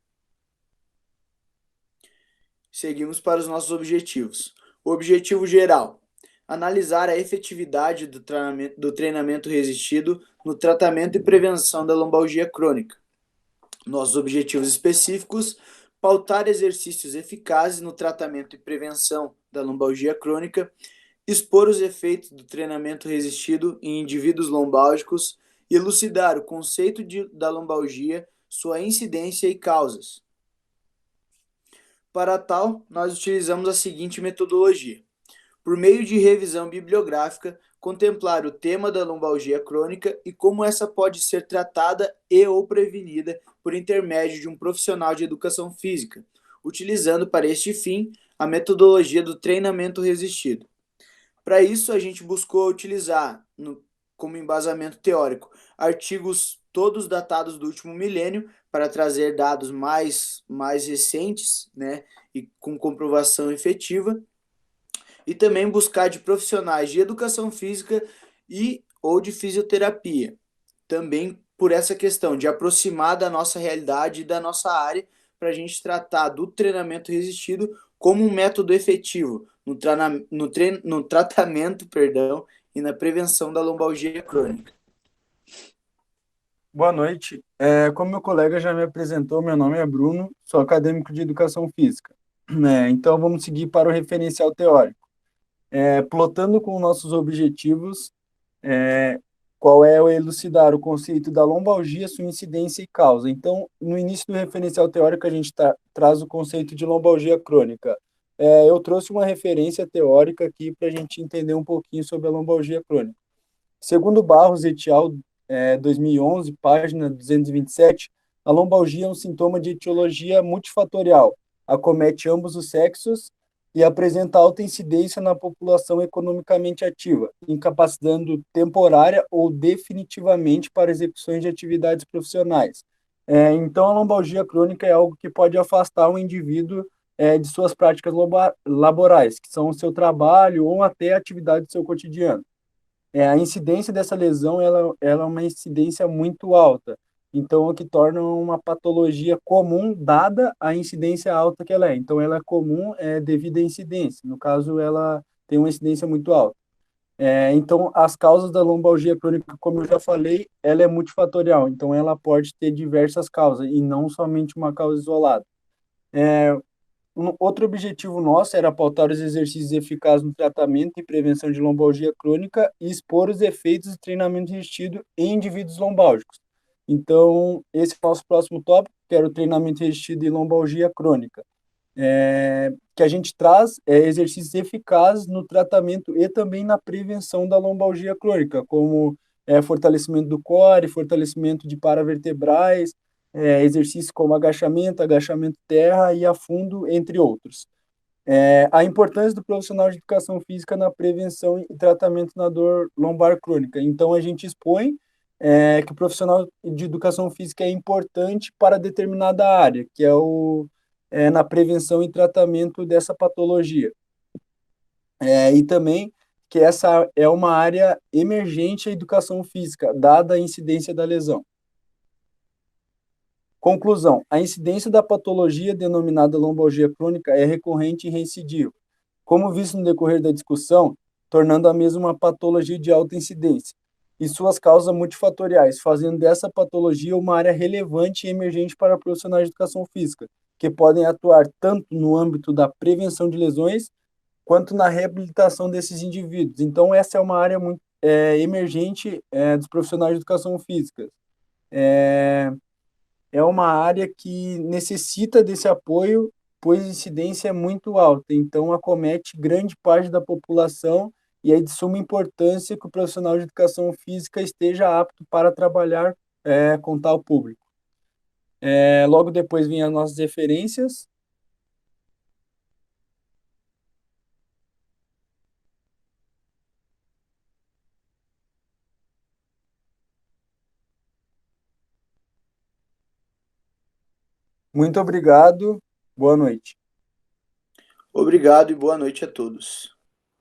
Seguimos para os nossos objetivos. O objetivo geral: analisar a efetividade do treinamento resistido no tratamento e prevenção da lombalgia crônica. Nossos objetivos específicos: pautar exercícios eficazes no tratamento e prevenção da lombalgia crônica, expor os efeitos do treinamento resistido em indivíduos lombálgicos e elucidar o conceito da lombalgia, sua incidência e causas. Para tal, nós utilizamos a seguinte metodologia: por meio de revisão bibliográfica, contemplar o tema da lombalgia crônica e como essa pode ser tratada e ou prevenida por intermédio de um profissional de educação física, utilizando para este fim a metodologia do treinamento resistido. Para isso, a gente buscou utilizar, como embasamento teórico, artigos todos datados do último milênio para trazer dados mais recentes, né, e com comprovação efetiva, e também buscar de profissionais de educação física e ou de fisioterapia, também por essa questão de aproximar da nossa realidade e da nossa área, para a gente tratar do treinamento resistido como um método efetivo no tratamento, e na prevenção da lombalgia crônica. Boa noite. Como meu colega já me apresentou, meu nome é Bruno, sou acadêmico de educação física. Então, vamos seguir para o referencial teórico. Plotando com nossos objetivos, qual é o elucidar o conceito da lombalgia, sua incidência e causa. Então, no início do referencial teórico, a gente traz o conceito de lombalgia crônica. Eu trouxe uma referência teórica aqui para a gente entender um pouquinho sobre a lombalgia crônica. Segundo Barros et al., 2011, página 227, a lombalgia é um sintoma de etiologia multifatorial, acomete ambos os sexos e apresenta alta incidência na população economicamente ativa, incapacitando temporária ou definitivamente para execuções de atividades profissionais. Então, a lombalgia crônica é algo que pode afastar o indivíduo de suas práticas laborais, que são o seu trabalho ou até a atividade do seu cotidiano. A incidência dessa lesão ela é uma incidência muito alta, então o que torna uma patologia comum dada a incidência alta que ela é. Então ela é comum devido à incidência, no caso ela tem uma incidência muito alta. Então as causas da lombalgia crônica, como eu já falei, ela é multifatorial, então ela pode ter diversas causas e não somente uma causa isolada. Outro objetivo nosso era pautar os exercícios eficazes no tratamento e prevenção de lombalgia crônica e expor os efeitos do treinamento resistido em indivíduos lombálgicos. Então, esse é o nosso próximo tópico, que era o treinamento resistido e lombalgia crônica, que a gente traz exercícios eficazes no tratamento e também na prevenção da lombalgia crônica, como fortalecimento do core, fortalecimento de paravertebrais, exercícios como agachamento terra e afundo, entre outros. A importância do profissional de educação física na prevenção e tratamento na dor lombar crônica. Então, a gente expõe que o profissional de educação física é importante para determinada área, que é na prevenção e tratamento dessa patologia. E também que essa é uma área emergente à educação física, dada a incidência da lesão. Conclusão: a incidência da patologia denominada lombalgia crônica é recorrente e reincidiva, como visto no decorrer da discussão, tornando a mesma uma patologia de alta incidência, e suas causas multifatoriais, fazendo dessa patologia uma área relevante e emergente para profissionais de educação física, que podem atuar tanto no âmbito da prevenção de lesões, quanto na reabilitação desses indivíduos. Então, essa é uma área muito emergente dos profissionais de educação física. É uma área que necessita desse apoio, pois a incidência é muito alta, então acomete grande parte da população e é de suma importância que o profissional de educação física esteja apto para trabalhar com tal público. Logo depois vêm as nossas referências. Muito obrigado, boa noite. Obrigado e boa noite a todos.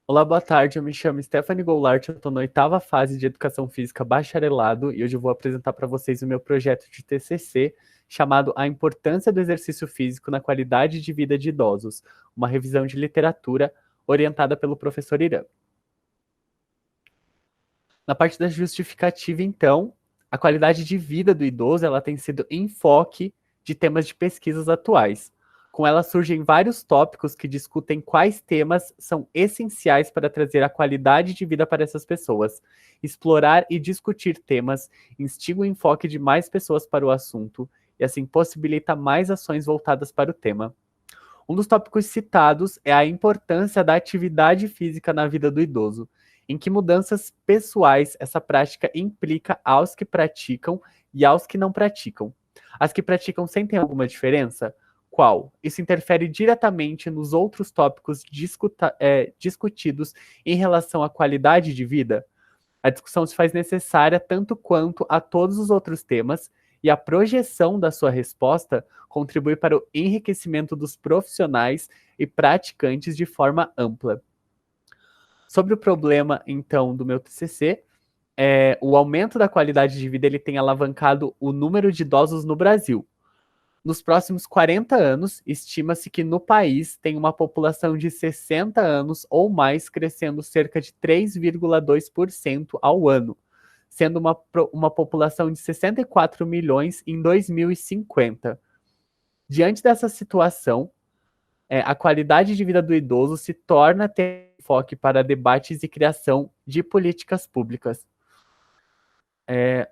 Olá, boa tarde, eu me chamo Stephanie Goulart, eu estou na 8ª fase de Educação Física Bacharelado e hoje eu vou apresentar para vocês o meu projeto de TCC chamado A Importância do Exercício Físico na Qualidade de Vida de Idosos, uma revisão de literatura orientada pelo professor Irã. Na parte da justificativa, então, a qualidade de vida do idoso ela tem sido enfoque de temas de pesquisas atuais. Com ela surgem vários tópicos que discutem quais temas são essenciais para trazer a qualidade de vida para essas pessoas. Explorar e discutir temas instiga o enfoque de mais pessoas para o assunto e assim possibilita mais ações voltadas para o tema. Um dos tópicos citados é a importância da atividade física na vida do idoso, em que mudanças pessoais essa prática implica aos que praticam e aos que não praticam. As que praticam sentem alguma diferença? qual isso interfere diretamente nos outros tópicos discutidos em relação à qualidade de vida? A discussão se faz necessária tanto quanto a todos os outros temas, e a projeção da sua resposta contribui para o enriquecimento dos profissionais e praticantes de forma ampla. Sobre o problema, então, do meu TCC, o aumento da qualidade de vida ele tem alavancado o número de idosos no Brasil. Nos próximos 40 anos, estima-se que no país tem uma população de 60 anos ou mais crescendo cerca de 3,2% ao ano, sendo uma população de 64 milhões em 2050. Diante dessa situação, a qualidade de vida do idoso se torna ter enfoque para debates e criação de políticas públicas.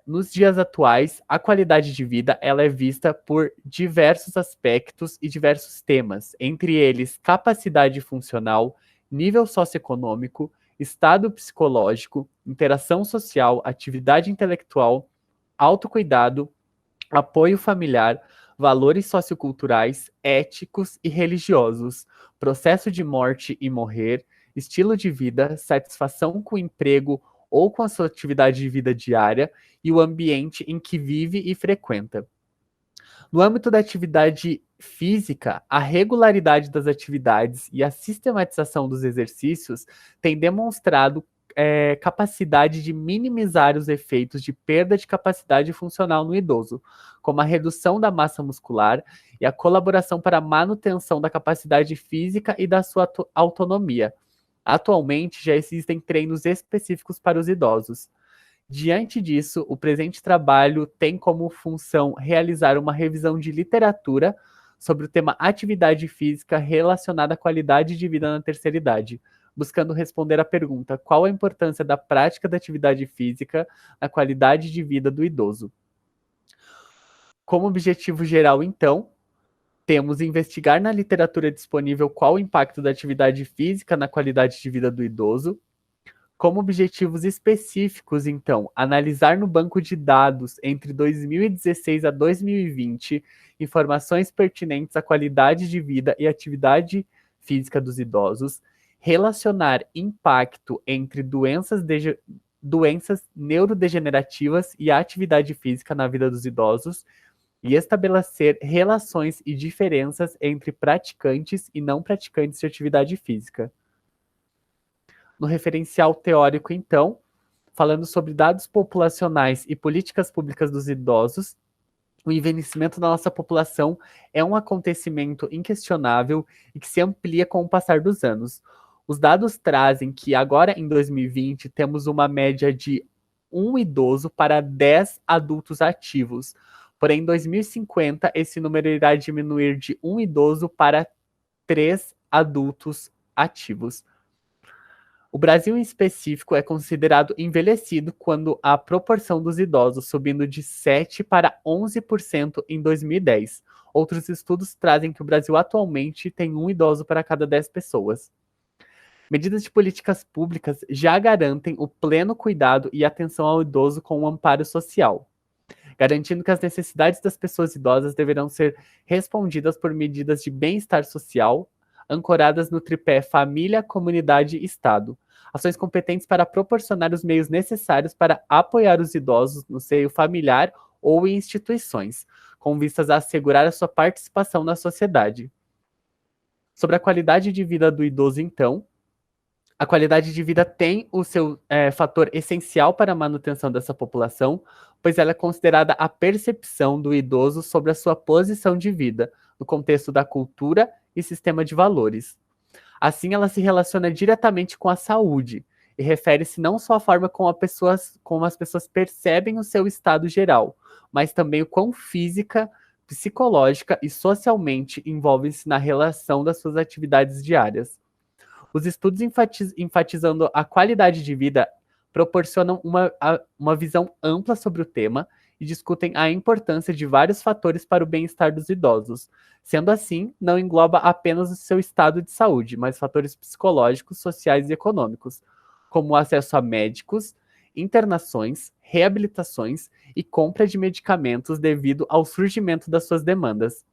Nos dias atuais, a qualidade de vida ela é vista por diversos aspectos e diversos temas, entre eles capacidade funcional, nível socioeconômico, estado psicológico, interação social, atividade intelectual, autocuidado, apoio familiar, valores socioculturais, éticos e religiosos, processo de morte e morrer, estilo de vida, satisfação com o emprego ou com a sua atividade de vida diária e o ambiente em que vive e frequenta. No âmbito da atividade física, a regularidade das atividades e a sistematização dos exercícios têm demonstrado capacidade de minimizar os efeitos de perda de capacidade funcional no idoso, como a redução da massa muscular e a colaboração para a manutenção da capacidade física e da sua autonomia. Atualmente, já existem treinos específicos para os idosos. Diante disso, o presente trabalho tem como função realizar uma revisão de literatura sobre o tema atividade física relacionada à qualidade de vida na terceira idade, buscando responder à pergunta: qual a importância da prática da atividade física na qualidade de vida do idoso? Como objetivo geral, então, temos investigar na literatura disponível qual o impacto da atividade física na qualidade de vida do idoso. Como objetivos específicos, então, analisar no banco de dados entre 2016 a 2020 informações pertinentes à qualidade de vida e atividade física dos idosos, relacionar impacto entre doenças neurodegenerativas e a atividade física na vida dos idosos, e estabelecer relações e diferenças entre praticantes e não praticantes de atividade física. No referencial teórico, então, falando sobre dados populacionais e políticas públicas dos idosos, o envelhecimento da nossa população é um acontecimento inquestionável e que se amplia com o passar dos anos. Os dados trazem que agora, em 2020, temos uma média de 1 idoso para 10 adultos ativos. Porém, em 2050, esse número irá diminuir de 1 idoso para 3 adultos ativos. O Brasil, em específico, é considerado envelhecido quando a proporção dos idosos subindo de 7% para 11% em 2010. Outros estudos trazem que o Brasil atualmente tem 1 idoso para cada 10 pessoas. Medidas de políticas públicas já garantem o pleno cuidado e atenção ao idoso com o amparo social, garantindo que as necessidades das pessoas idosas deverão ser respondidas por medidas de bem-estar social, ancoradas no tripé família, comunidade e Estado. Ações competentes para proporcionar os meios necessários para apoiar os idosos no seio familiar ou em instituições, com vistas a assegurar a sua participação na sociedade. Sobre a qualidade de vida do idoso, então, a qualidade de vida tem o seu fator essencial para a manutenção dessa população, pois ela é considerada a percepção do idoso sobre a sua posição de vida, no contexto da cultura e sistema de valores. Assim, ela se relaciona diretamente com a saúde, e refere-se não só à forma como as pessoas percebem o seu estado geral, mas também o quão física, psicológica e socialmente envolvem-se na relação das suas atividades diárias. Os estudos enfatizando a qualidade de vida proporcionam uma visão ampla sobre o tema e discutem a importância de vários fatores para o bem-estar dos idosos. Sendo assim, não engloba apenas o seu estado de saúde, mas fatores psicológicos, sociais e econômicos, como o acesso a médicos, internações, reabilitações e compra de medicamentos devido ao surgimento das suas demandas.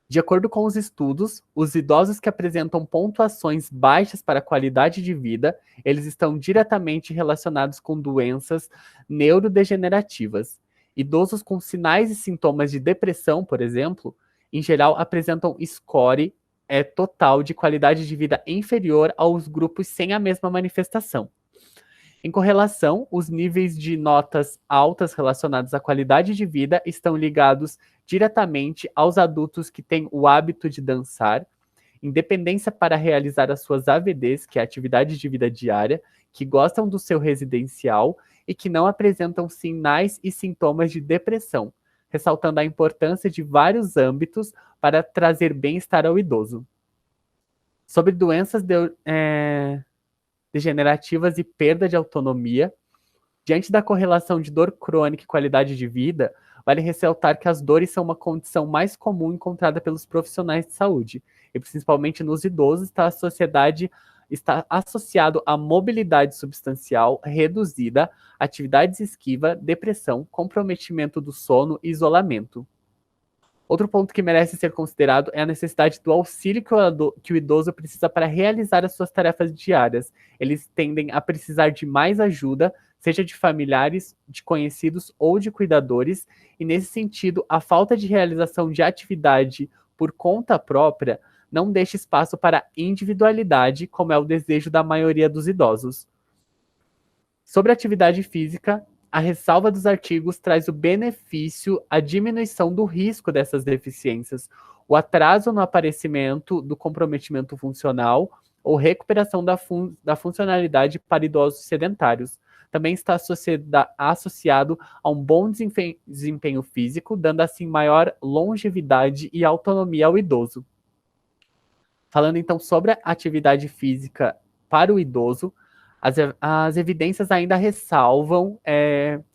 De acordo com os estudos, os idosos que apresentam pontuações baixas para a qualidade de vida, eles estão diretamente relacionados com doenças neurodegenerativas. Idosos com sinais e sintomas de depressão, por exemplo, em geral apresentam score total de qualidade de vida inferior aos grupos sem a mesma manifestação. Em correlação, os níveis de notas altas relacionados à qualidade de vida estão ligados diretamente aos adultos que têm o hábito de dançar, independência para realizar as suas AVDs, que é a atividade de vida diária, que gostam do seu residencial e que não apresentam sinais e sintomas de depressão, ressaltando a importância de vários âmbitos para trazer bem-estar ao idoso. Sobre doenças degenerativas e perda de autonomia, diante da correlação de dor crônica e qualidade de vida, vale ressaltar que as dores são uma condição mais comum encontrada pelos profissionais de saúde, e principalmente nos idosos está associado à mobilidade substancial reduzida, atividades esquiva, depressão, comprometimento do sono e isolamento. Outro ponto que merece ser considerado é a necessidade do auxílio que o idoso precisa para realizar as suas tarefas diárias. Eles tendem a precisar de mais ajuda, seja de familiares, de conhecidos ou de cuidadores, e nesse sentido, a falta de realização de atividade por conta própria não deixa espaço para individualidade, como é o desejo da maioria dos idosos. Sobre a atividade física, a ressalva dos artigos traz o benefício à diminuição do risco dessas deficiências, o atraso no aparecimento do comprometimento funcional ou recuperação da funcionalidade para idosos sedentários. Também está associado a um bom desempenho físico, dando assim maior longevidade e autonomia ao idoso. Falando então sobre a atividade física para o idoso, as evidências ainda ressalvam,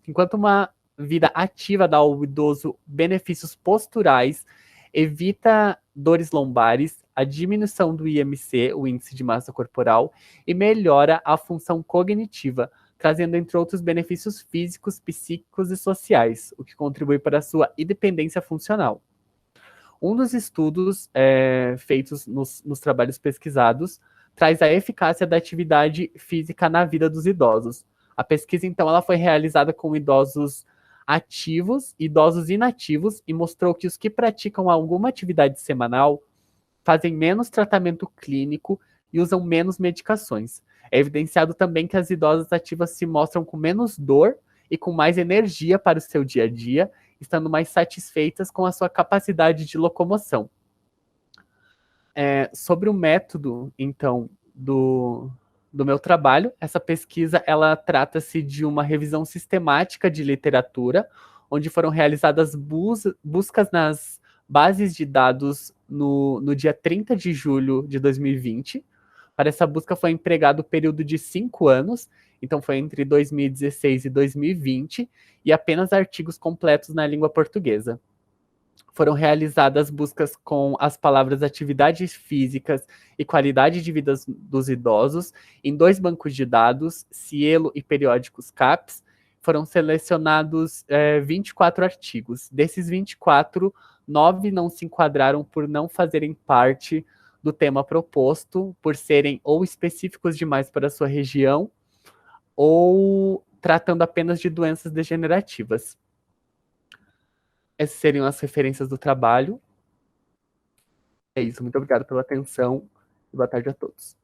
enquanto uma vida ativa dá ao idoso benefícios posturais, evita dores lombares, a diminuição do IMC, o índice de massa corporal, e melhora a função cognitiva, trazendo, entre outros, benefícios físicos, psíquicos e sociais, o que contribui para a sua independência funcional. Um dos estudos feitos nos trabalhos pesquisados traz a eficácia da atividade física na vida dos idosos. A pesquisa, então, ela foi realizada com idosos ativos e idosos inativos e mostrou que os que praticam alguma atividade semanal fazem menos tratamento clínico e usam menos medicações. É evidenciado também que as idosas ativas se mostram com menos dor e com mais energia para o seu dia a dia, estando mais satisfeitas com a sua capacidade de locomoção. Sobre o método, então, do meu trabalho, essa pesquisa, ela trata-se de uma revisão sistemática de literatura, onde foram realizadas buscas nas bases de dados no dia 30 de julho de 2020. Para essa busca foi empregado o período de 5 anos, então foi entre 2016 e 2020, e apenas artigos completos na língua portuguesa. Foram realizadas buscas com as palavras atividades físicas e qualidade de vida dos idosos em 2 bancos de dados, Cielo e periódicos CAPES. Foram selecionados 24 artigos. Desses 24, 9 não se enquadraram por não fazerem parte do tema proposto, por serem ou específicos demais para a sua região, ou tratando apenas de doenças degenerativas. Essas seriam as referências do trabalho. É isso, muito obrigado pela atenção e boa tarde a todos.